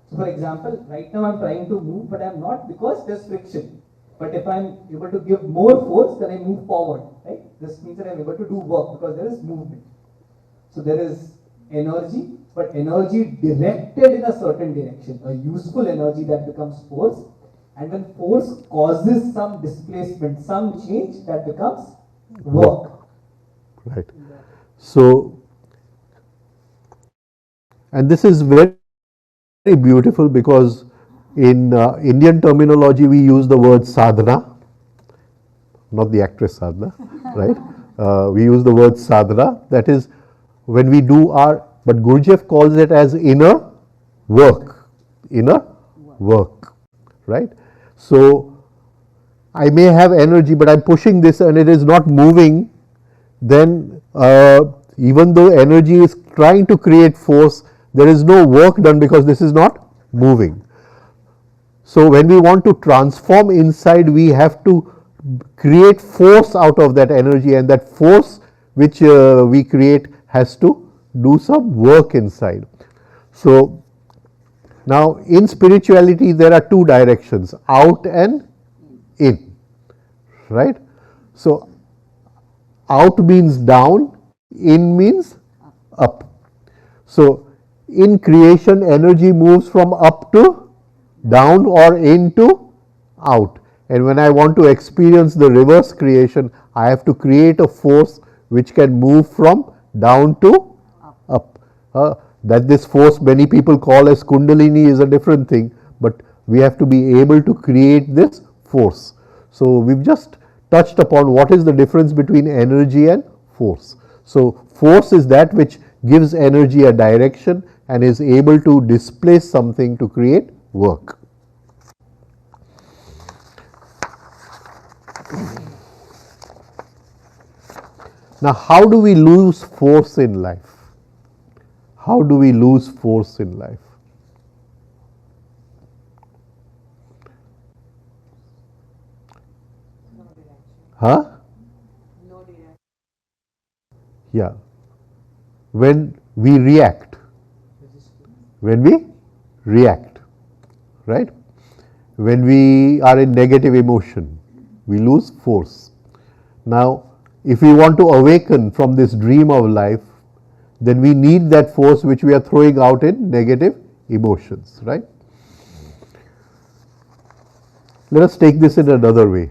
So for example, right now I'm trying to move, but I'm not because there's friction. But if I'm able to give more force, then I move forward, right? This means that I'm able to do work because there is movement. So there is energy, but energy directed in a certain direction, a useful energy that becomes force. And when force causes some displacement, some change, that becomes work. Right. So, and this is very beautiful because in Indian terminology we use the word sadhana, not the actress sadhana, right? We use the word sadhana, that is when we do our, but Gurdjieff calls it as inner work, right? So I may have energy, but I'm pushing this and it is not moving, then even though energy is trying to create force, there is no work done because this is not moving. So when we want to transform inside, we have to create force out of that energy, and that force which we create has to do some work inside. So now in spirituality there are two directions, out and in, right? So out means down, in means up. So in creation, energy moves from up to down or into out. And when I want to experience the reverse creation, I have to create a force which can move from down to up. That this force many people call as Kundalini is a different thing, but we have to be able to create this force. So we've just touched upon what is the difference between energy and force. So force is that which gives energy a direction and is able to displace something to create work. Now, how do we lose force in life? How do we lose force in life? Huh? Yeah. When we react. When we react, right? When we are in negative emotion, we lose force. Now, if we want to awaken from this dream of life, then we need that force which we are throwing out in negative emotions, right? Let us take this in another way.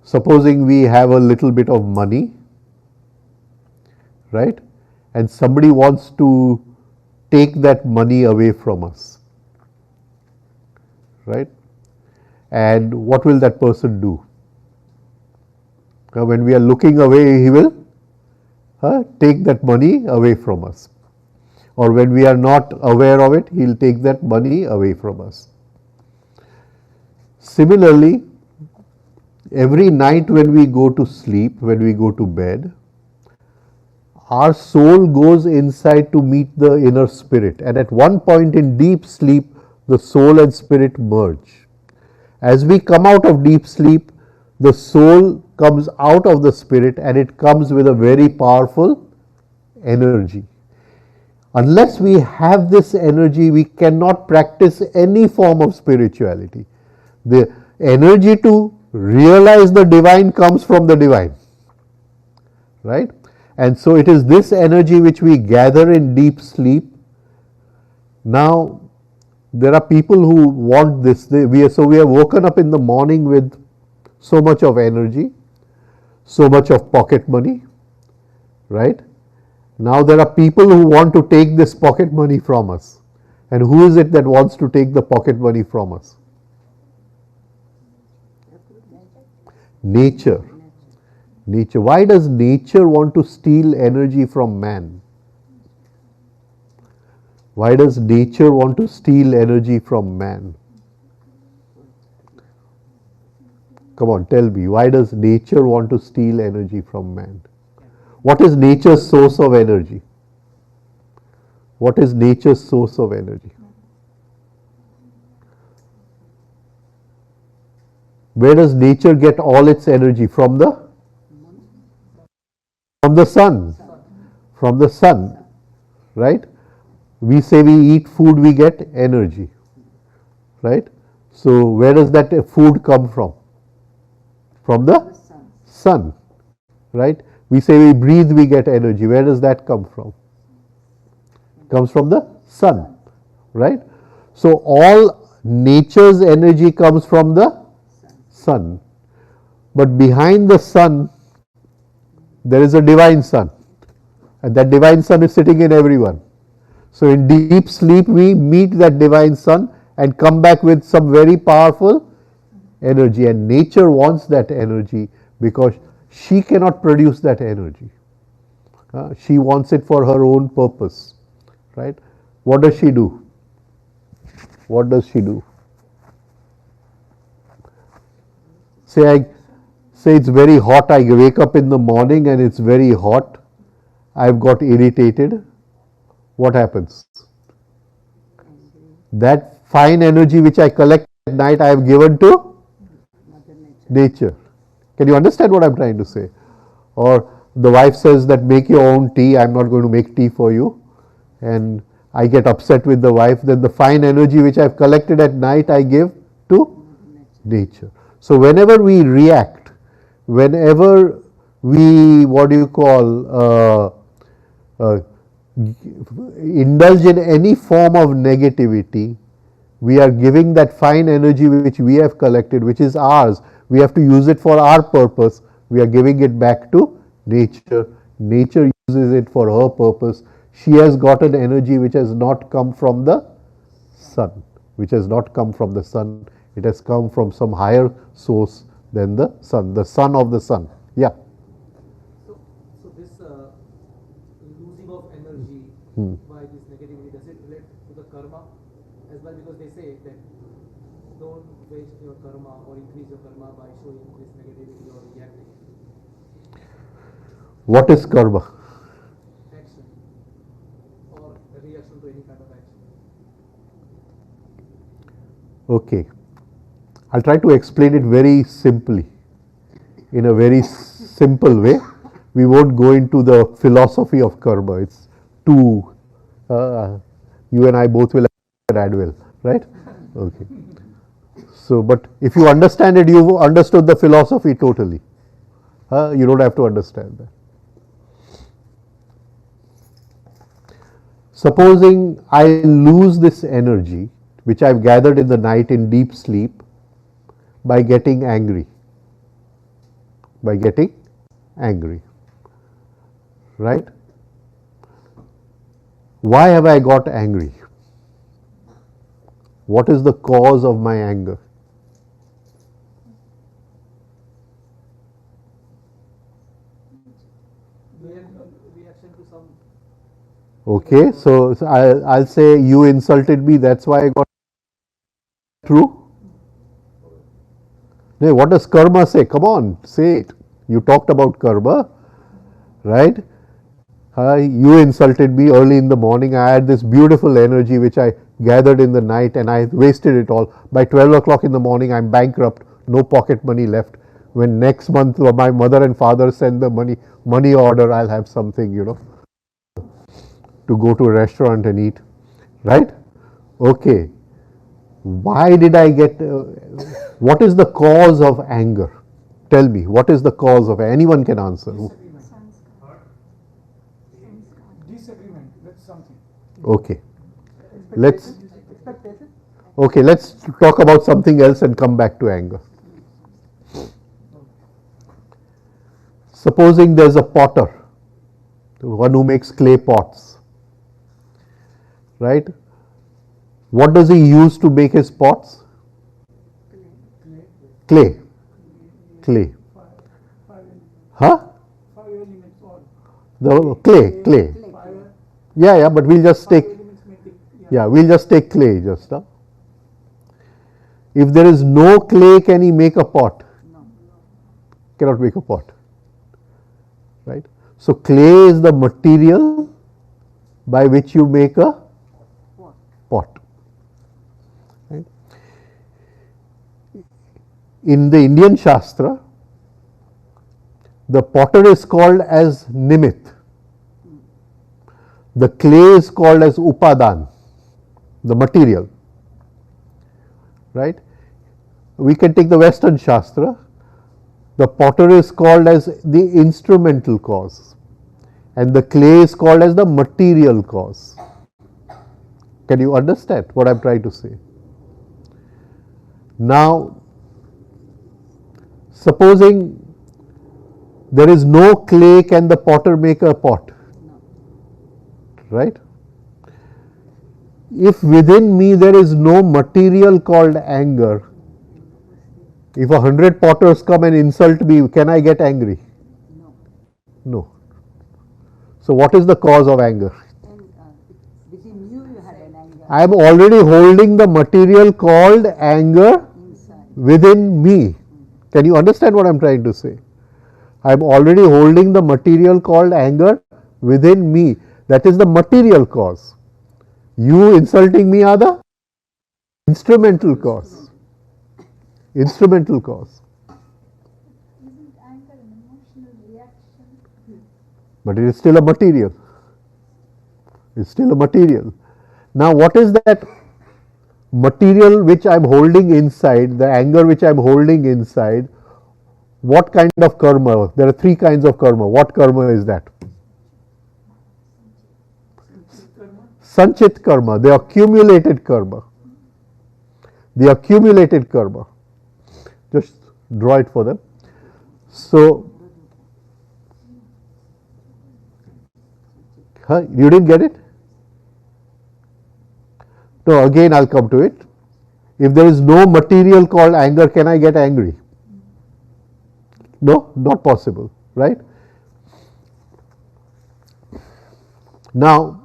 Supposing we have a little bit of money, right? And somebody wants to take that money away from us, right? And what will that person do? Now, when we are looking away, he will take that money away from us. Or when we are not aware of it, he will take that money away from us. Similarly, every night when we go to sleep, when we go to bed, our soul goes inside to meet the inner spirit, and at one point in deep sleep, the soul and spirit merge. As we come out of deep sleep, the soul comes out of the spirit and it comes with a very powerful energy. Unless we have this energy, we cannot practice any form of spirituality. The energy to realize the divine comes from the divine, right? And so it is this energy which we gather in deep sleep. Now, there are people who want this. We are woken up in the morning with so much of energy, so much of pocket money, right? Now there are people who want to take this pocket money from us. And who is it that wants to take the pocket money from us? Nature. Nature. Why does nature want to steal energy from man? Why does nature want to steal energy from man? Come on, tell me. Why does nature want to steal energy from man? What is nature's source of energy? What is nature's source of energy? Where does nature get all its energy? From the sun. From the sun, right? We say we eat food, we get energy, right? So where does that food come from? From the sun, right? We say we breathe, we get energy. Where does that come from? Comes from the sun, right? So all nature's energy comes from the sun. But behind the sun, there is a divine sun. And that divine sun is sitting in everyone. So in deep sleep, we meet that divine sun and come back with some very powerful energy. And nature wants that energy because she cannot produce that energy. She wants it for her own purpose, right? What does she do? What does she do? Say it's very hot. I wake up in the morning and it's very hot. I've got irritated. What happens? That fine energy which I collect at night, I have given to nature. Can you understand what I'm trying to say? Or the wife says that make your own tea, I'm not going to make tea for you. And I get upset with the wife, then the fine energy which I've collected at night, I give to nature. So whenever we react, whenever we, indulge in any form of negativity, we are giving that fine energy which we have collected, which is ours. We have to use it for our purpose. We are giving it back to nature. Nature uses it for her purpose. She has got an energy which has not come from the sun. Which has not come from the sun. It has come from some higher source than the sun of the sun. Yeah. So this losing of energy by this negativity, does it relate to the karma as well? Because they say that don't waste your karma or increase your karma by showing this negativity or reacting. What is karma? Action or a reaction to any kind of action. Okay. I'll try to explain it very simply, in a very simple way. We won't go into the philosophy of karma. It's too, you and I both will add well, right? Okay. So, but if you understand it, you've understood the philosophy totally. You don't have to understand that. Supposing I lose this energy, which I've gathered in the night in deep sleep, by getting angry. By getting angry. Right? Why have I got angry? What is the cause of my anger? Reaction to some. Okay, so I'll say you insulted me, that's why I got. True? Hey, what does karma say? Come on, say it. You talked about karma, right? You insulted me early in the morning. I had this beautiful energy which I gathered in the night and I wasted it all. By 12 o'clock in the morning, I'm bankrupt, no pocket money left. When next month my mother and father send the money order, I'll have something, to go to a restaurant and eat, right? Okay. Why did I get, what is the cause of anger? Tell me, what is the cause of, anyone can answer. Disagreement with something. Okay. Let's talk about something else and come back to anger. Supposing there's a potter, one who makes clay pots, right? What does he use to make his pots? Clay. Huh? The clay. Yeah, but we'll just take, we'll just take clay just. If there is no clay, can he make a pot? Cannot make a pot. Right? So clay is the material by which you make a pot. Right? In the Indian Shastra, the potter is called as Nimit. The clay is called as Upadan, the material. Right? We can take the Western Shastra. The potter is called as the instrumental cause, and the clay is called as the material cause. Can you understand what I am trying to say? Now, supposing there is no clay, can the potter make a pot? Right? If within me there is no material called anger, if 100 potters come and insult me, can I get angry? No. So what is the cause of anger? Within you had an anger. I am already holding the material called anger Inside. within me. Can you understand what I am trying to say? I am already holding the material called anger within me. That is the material cause. You insulting me are the instrumental cause. Instrumental cause. Isn't anger an emotional reaction? But it is still a material. It's still a material. Now what is that material which I am holding inside, the anger which I am holding inside? What kind of karma? There are three kinds of karma. What karma is that? Sanchit karma, the accumulated karma. The accumulated karma. Just draw it for them. So, you didn't get it? No, again I'll come to it. If there is no material called anger, can I get angry? No, not possible, right? Now,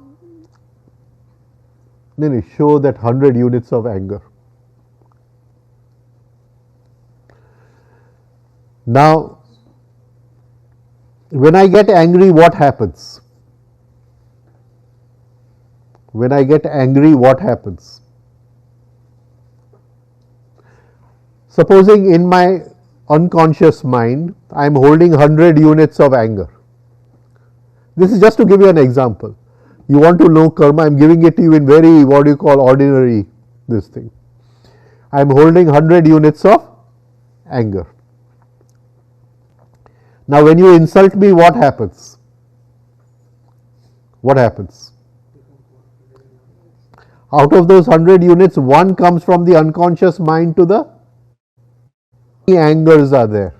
then show that 100 units of anger. Now, when I get angry, what happens? When I get angry, what happens? Supposing in my unconscious mind, I am holding 100 units of anger. This is just to give you an example. You want to know karma, I am giving it to you in very, what do you call, ordinary, this thing. I am holding 100 units of anger. Now when you insult me, what happens? What happens? Out of those 100 units, one comes from the unconscious mind to the angers are there.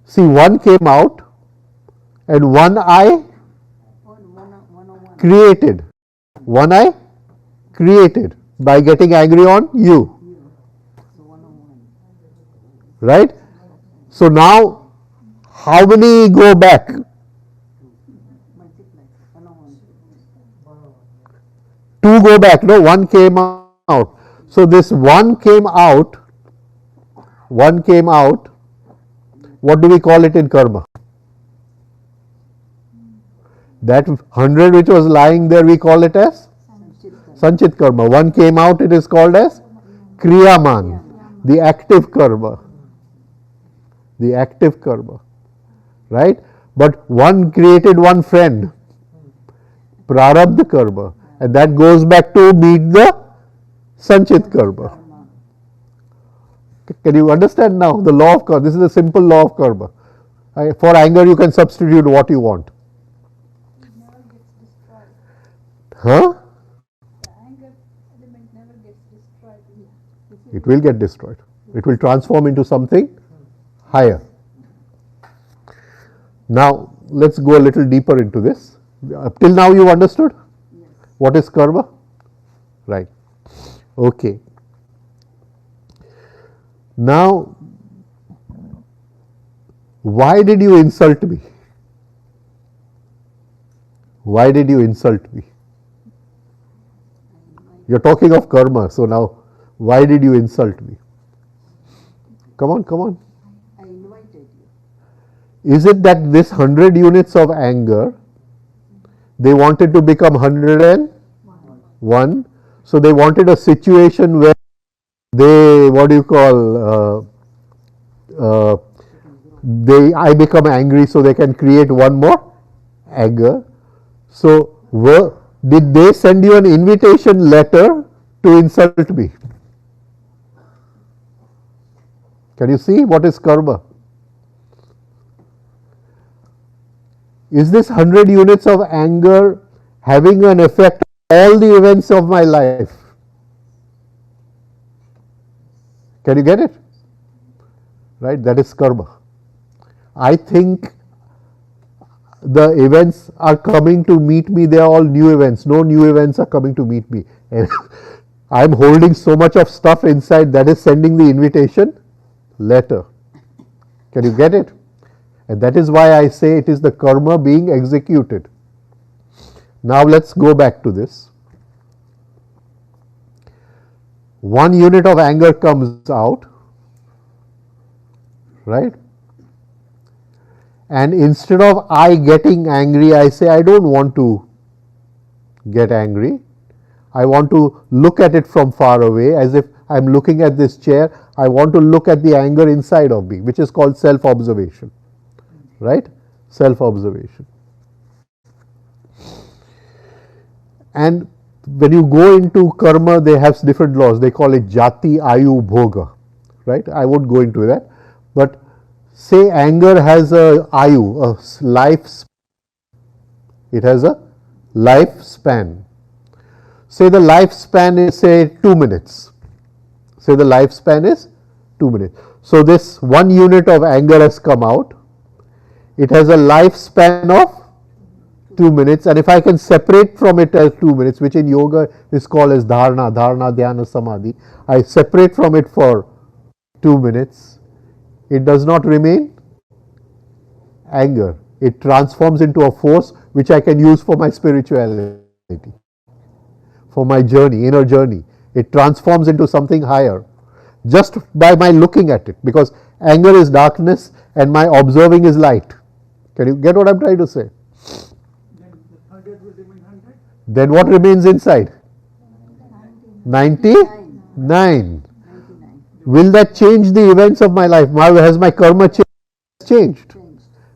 See, one came out and one I created. One I created by getting angry on you. Right? So now, how many go back? Two go back. No, one came out. So this one came out. One came out. What do we call it in karma? That 100 which was lying there, we call it as Sanchit karma. One came out, it is called as Kriyaman, the active karma. The active karma. Right? But one created one friend, Prarabdha karma, and that goes back to meet the Sanchit karma. Can you understand now the law of karma? This is a simple law of karma. For anger, you can substitute what you want. It never gets destroyed. Huh? The anger element never gets destroyed. It will get destroyed. It will transform into something higher. Now, let's go a little deeper into this. Up till now, you understood? Yes. What is karma? Right. Okay. Now, why did you insult me? Why did you insult me? You're talking of karma, so now, why did you insult me? Come on, come on. I invited you. Is it that this 100 units of anger, they wanted to become 101? So they wanted a situation where they, what do you call, I become angry so they can create one more anger. So did they send you an invitation letter to insult me? Can you see what is karma? Is this 100 units of anger having an effect on all the events of my life? Can you get it? Right? That is karma. I think the events are coming to meet me, they are all new events. No new events are coming to meet me. And I'm holding so much of stuff inside that is sending the invitation letter. Can you get it? And that is why I say it is the karma being executed. Now let's go back to this. 1 unit of anger comes out, right? And instead of I getting angry, I say I don't want to get angry. I want to look at it from far away, as if I'm looking at this chair. I want to look at the anger inside of me, which is called self-observation, right? Self-observation. And when you go into karma, they have different laws. They call it jati, ayu, bhoga, right? I won't go into that. But say anger has a ayu, a life. It has a lifespan. Say the lifespan is, say, 2 minutes. Say the lifespan is 2 minutes. So this 1 unit of anger has come out. It has a lifespan of 2 minutes, and if I can separate from it as 2 minutes, which in yoga is called as dharana, dhyana, samadhi, I separate from it for 2 minutes, it does not remain anger. It transforms into a force which I can use for my spirituality, for my journey, inner journey. It transforms into something higher just by my looking at it, because anger is darkness and my observing is light. Can you get what I'm trying to say? Then the 100 will remain 100. Then what remains inside? 99. 99. Will that change the events of my life? Has my karma changed?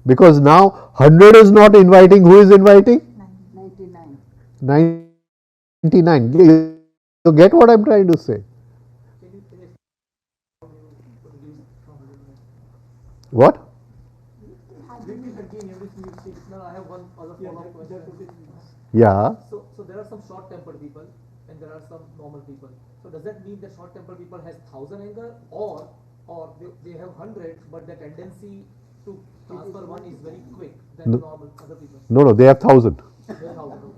Because now 100 is not inviting. Who is inviting? 99. 99. You get what I'm trying to say? What? Let me continue everything you say. Now I have one other follow-up question. Yeah. So there are some short-tempered people and there are some normal people. So does that mean that short-tempered people has 1,000 anger, or they have 100, but the tendency to transfer one is very quick than No. normal other people? No, they have 1,000. They have 1,000.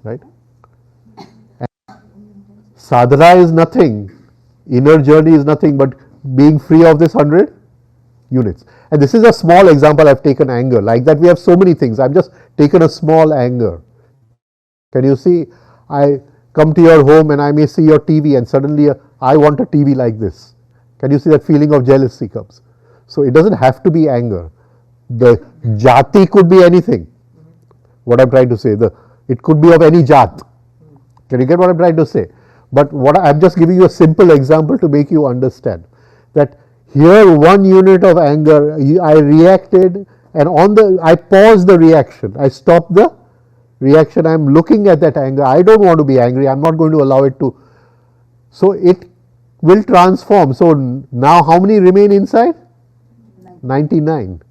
Right? Sadhana is nothing. Inner journey is nothing but being free of this 100 units. And this is a small example. I've taken anger. Like that, we have so many things. I've just taken a small anger. Can you see? I come to your home and I may see your TV, and suddenly I want a TV like this. Can you see that feeling of jealousy comes? So it doesn't have to be anger. The jati could be anything. What I'm trying to say, it could be of any jat. Can you get what I'm trying to say? But what I'm just giving you a simple example to make you understand that here 1 unit of anger, I reacted, and I paused the reaction. I stopped the reaction. I'm looking at that anger. I don't want to be angry. I'm not going to allow it to. So it will transform. So now how many remain inside? 99.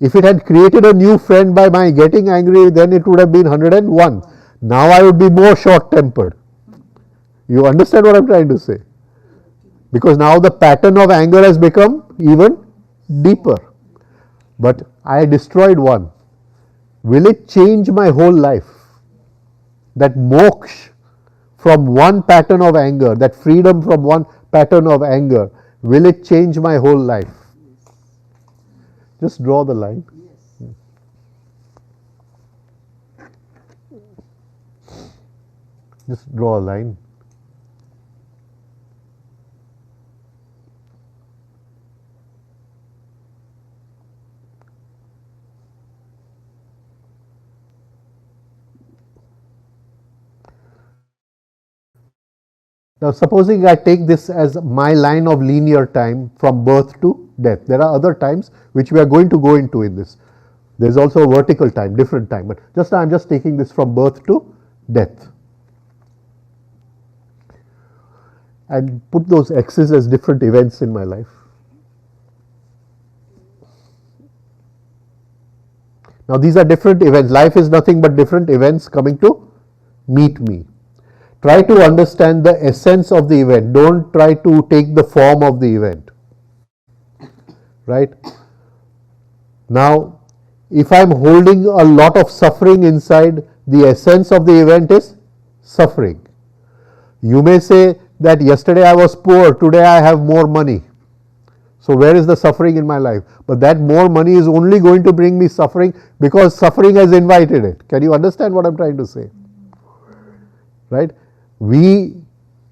If it had created a new friend by my getting angry, then it would have been 101. Now I would be more short-tempered. You understand what I'm trying to say? Because now the pattern of anger has become even deeper. But I destroyed one. Will it change my whole life? That moksha from one pattern of anger, that freedom from one pattern of anger, will it change my whole life? Just draw the line. Just draw a line. Now, supposing I take this as my line of linear time from birth to death. There are other times which we are going to go into in this. There is also a vertical time, different time, but just now I am just taking this from birth to death. And put those X's as different events in my life. Now, these are different events. Life is nothing but different events coming to meet me. Try to understand the essence of the event. Don't try to take the form of the event. Right? Now, if I am holding a lot of suffering inside, the essence of the event is suffering. You may say that yesterday I was poor, today I have more money. So where is the suffering in my life? But that more money is only going to bring me suffering because suffering has invited it. Can you understand what I am trying to say? Right? We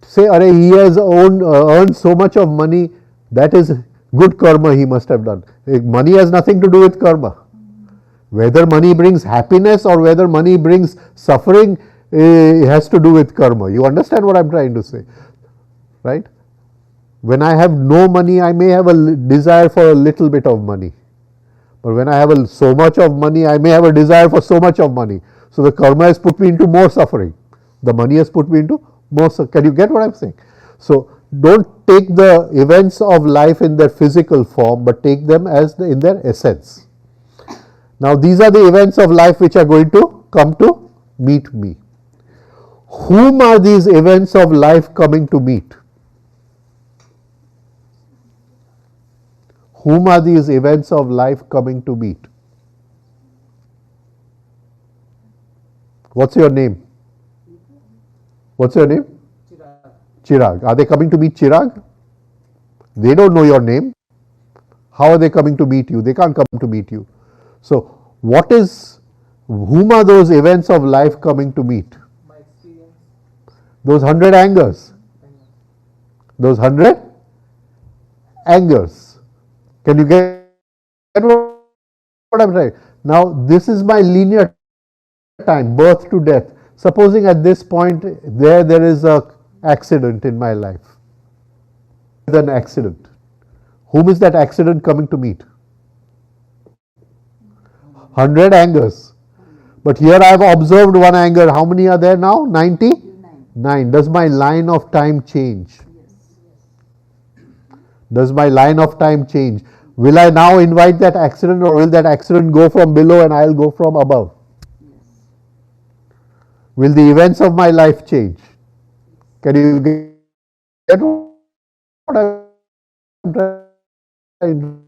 say, "Arey, he has earned so much of money, that is good karma he must have done." Money has nothing to do with karma. Whether money brings happiness or whether money brings suffering has to do with karma. You understand what I am trying to say? Right? When I have no money, I may have a desire for a little bit of money. But when I have so much of money, I may have a desire for so much of money. So the karma has put me into more suffering. The money has put me into more suffering. Can you get what I am saying? So don't take the events of life in their physical form, but take them as in their essence. Now, these are the events of life which are going to come to meet me. Whom are these events of life coming to meet? Whom are these events of life coming to meet? What's your name? What's your name? Chirag. Chirag. Are they coming to meet Chirag? They don't know your name. How are they coming to meet you? They can't come to meet you. So, whom are those events of life coming to meet? My experience. Those 100 angers. Those 100 angers. Can you get what I'm saying? Now, this is my linear time, birth to death. Supposing at this point there is an accident in my life. An accident. Whom is that accident coming to meet? 100 angers. But here I have observed one anger. How many are there now? 99. Does my line of time change? Does my line of time change? Will I now invite that accident, or will that accident go from below and I will go from above? Will the events of my life change? Can you get what I'm trying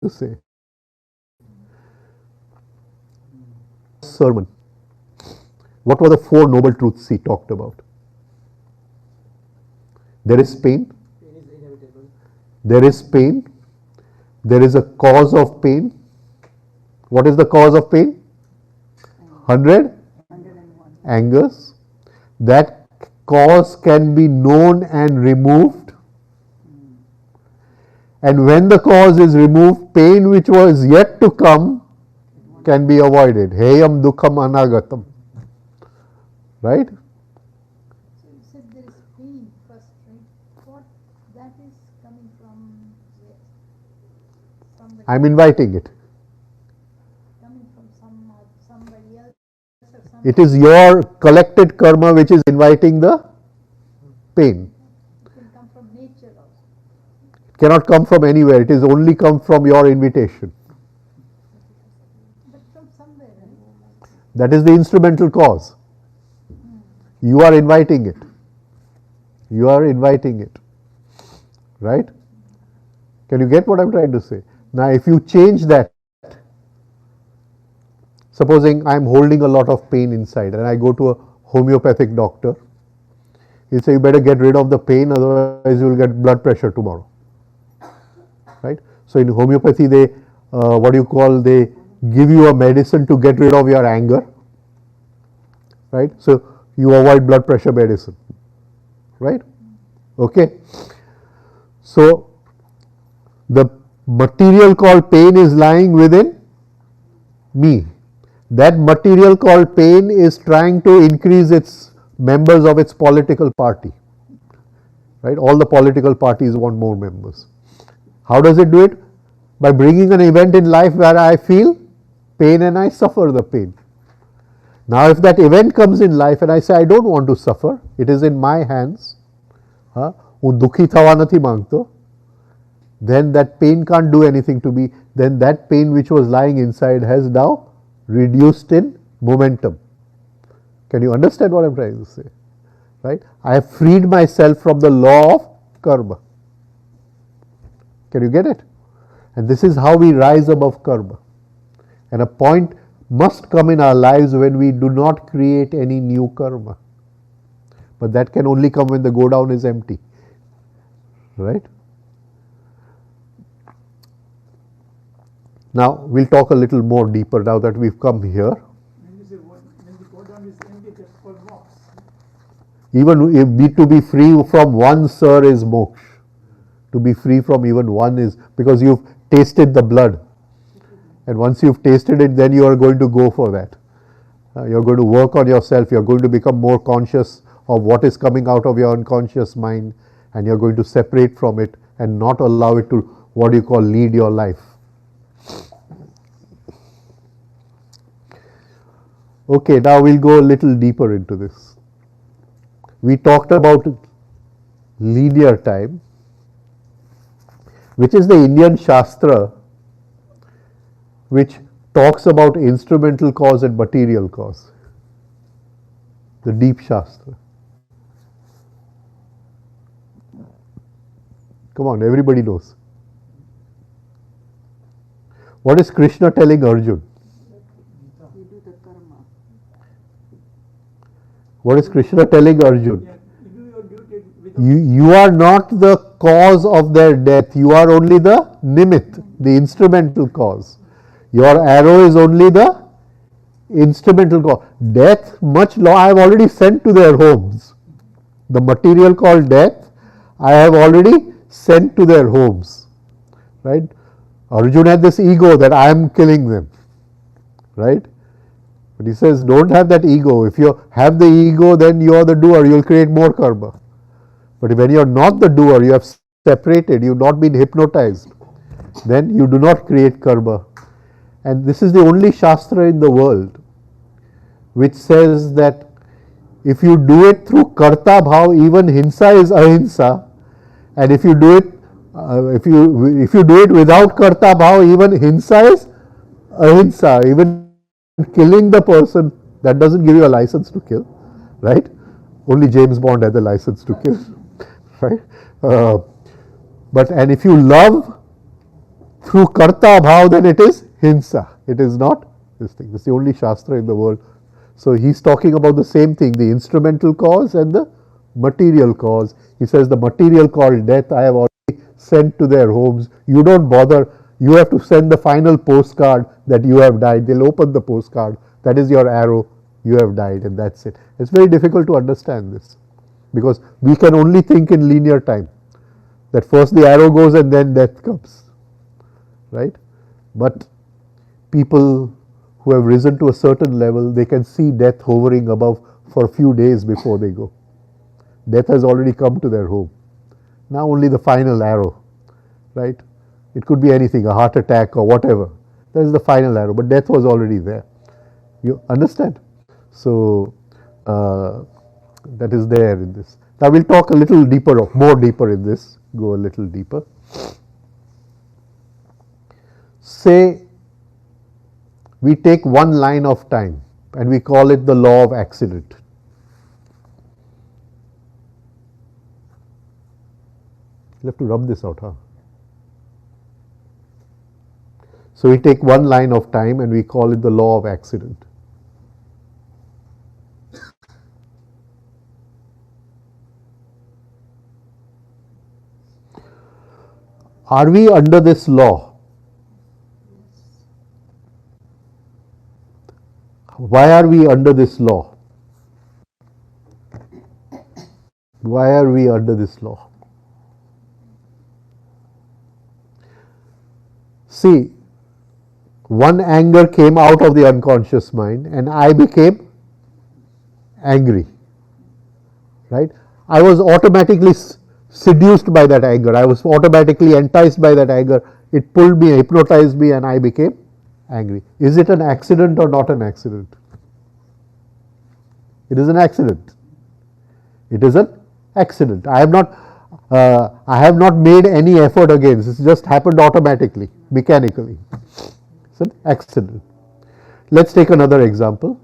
to say? Sermon. What were the 4 noble truths he talked about? There is pain. Pain is inevitable. There is pain. There is a cause of pain. What is the cause of pain? 100 angers. That cause can be known and removed. And when the cause is removed, pain which was yet to come can be avoided. Heyam dukham anagatam. Right? So you said there is pain first, right? What that is coming from where? Somebody I am inviting it. coming from somebody else or something. It is your collected karma which is inviting the pain. It can come from nature also. It cannot come from anywhere. It is only come from your invitation. But from somewhere, right? That is the instrumental cause. You are inviting it. You are inviting it. Right? Can you get what I am trying to say? Now, if you change that, supposing I am holding a lot of pain inside and I go to a homeopathic doctor, he'll say, you better get rid of the pain, otherwise you will get blood pressure tomorrow. Right? So, in homeopathy, they they give you a medicine to get rid of your anger. Right? So, you avoid blood pressure medicine. Right? Okay. So, the material called pain is lying within me. That material called pain is trying to increase its members of its political party. right? All the political parties want more members. How does it do it? By bringing an event in life where I feel pain and I suffer the pain. Now if that event comes in life and I say I don't want to suffer, it is in my hands, હું દુઃખી થવા નથી માંગતો, then that pain can't do anything to me. Then that pain which was lying inside has now reduced in momentum. Can you understand what I'm trying to say? Right? I have freed myself from the law of karma. Can you get it? And this is how we rise above karma. And a point must come in our lives when we do not create any new karma. But that can only come when the go down is empty. Right? Now we'll talk a little more deeper now that we've come here. When you say when the go down is empty, that's called moksha. Even to be free from one, sir, is moksha. To be free from even one is because you've tasted the blood. And once you've tasted it, then you are going to go for that. You're going to work on yourself. You're going to become more conscious of what is coming out of your unconscious mind. And you're going to separate from it and not allow it to, what you call, lead your life. Okay, now we'll go a little deeper into this. We talked about linear time, which is the Indian Shastra which talks about instrumental cause and material cause. The deep Shastra. Come on, everybody knows. What is Krishna telling Arjun? You do the karma. What is Krishna telling Arjun? Yeah, you do your duty without You are not the cause of their death. You are only the nimit, the instrumental cause. Your arrow is only the instrumental cause. Death, much law I have already sent to their homes. The material called death, I have already sent to their homes. Right? Arjun had this ego that I am killing them. Right? But he says, don't have that ego. If you have the ego, then you are the doer. You will create more karma. But when you are not the doer, you have separated, you have not been hypnotized, then you do not create karma. And this is the only Shastra in the world which says that if you do it through karta bhav, even hinsa is ahimsa, and if you do it if you do it without karta bhav, even hinsa is ahimsa. Even killing the person, that doesn't give you a license to kill, right? Only James Bond had the license to kill, right? And if you love through karta bhav, then it is hinsa. It is not this thing. It's the only Shastra in the world. So he's talking about the same thing, the instrumental cause and the material cause. He says the material called death I have already sent to their homes. You don't bother. You have to send the final postcard that you have died. They'll open the postcard. That is your arrow. You have died, and that's it. It's very difficult to understand this because we can only think in linear time. That first the arrow goes and then death comes. Right? But people who have risen to a certain level, they can see death hovering above for a few days before they go. Death has already come to their home. Now only the final arrow, right? It could be anything, a heart attack or whatever. That is the final arrow, but death was already there. You understand? So that is there in this. Now we'll talk a little deeper, more deeper in this, go a little deeper. Say we take one line of time and we call it the law of accident. You have to rub this out, huh? So we take one line of time and we call it the law of accident. Are we under this law? Why are we under this law? Why are we under this law? See, one anger came out of the unconscious mind and I became angry. Right? I was automatically seduced by that anger. I was automatically enticed by that anger. It pulled me, hypnotized me, and I became angry. Is it an accident or not an accident? It is an accident. It is an accident. I have not made any effort against. It's just happened automatically, mechanically. It's an accident. Let's take another example.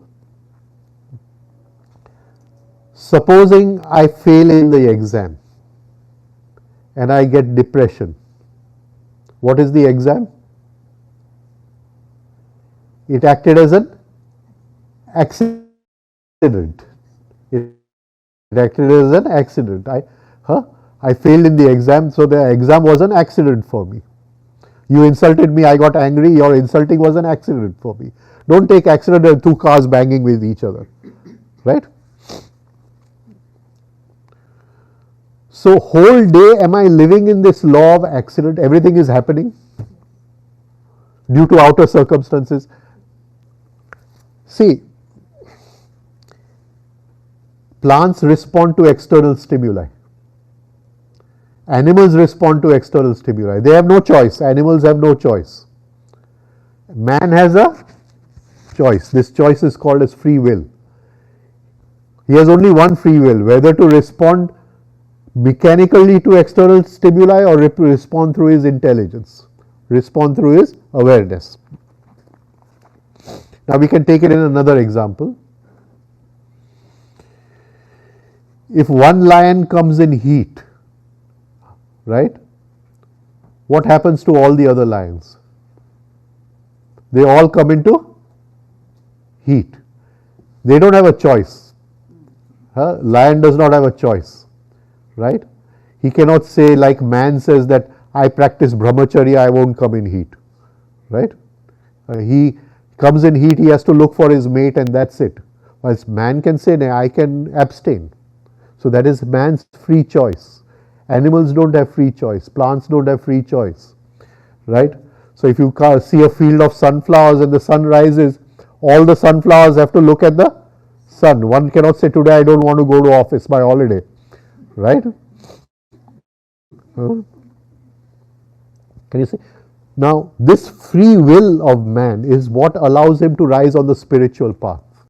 Supposing I fail in the exam and I get depression. What is the exam? It acted as an accident. It acted as an accident. I failed in the exam, so the exam was an accident for me. You insulted me, I got angry, your insulting was an accident for me. Don't take accident and two cars banging with each other. Right? So whole day am I living in this law of accident? Everything is happening due to outer circumstances. See, plants respond to external stimuli. Animals respond to external stimuli. They have no choice. Animals have no choice. Man has a choice. This choice is called as free will. He has only one free will, whether to respond mechanically to external stimuli or respond through his intelligence, respond through his awareness. Now we can take it in another example. If one lion comes in heat, right, what happens to all the other lions? They all come into heat. They don't have a choice. Lion does not have a choice. Right? He cannot say, like man says, that I practice brahmacharya, I won't come in heat. Right? He comes in heat, he has to look for his mate, and that's it. Whilst man can say, I can abstain. So that is man's free choice. Animals don't have free choice. Plants don't have free choice. Right? So if you see a field of sunflowers and the sun rises, all the sunflowers have to look at the sun. One cannot say, today I don't want to go to office, my holiday. Right? Can you see? Now, this free will of man is what allows him to rise on the spiritual path.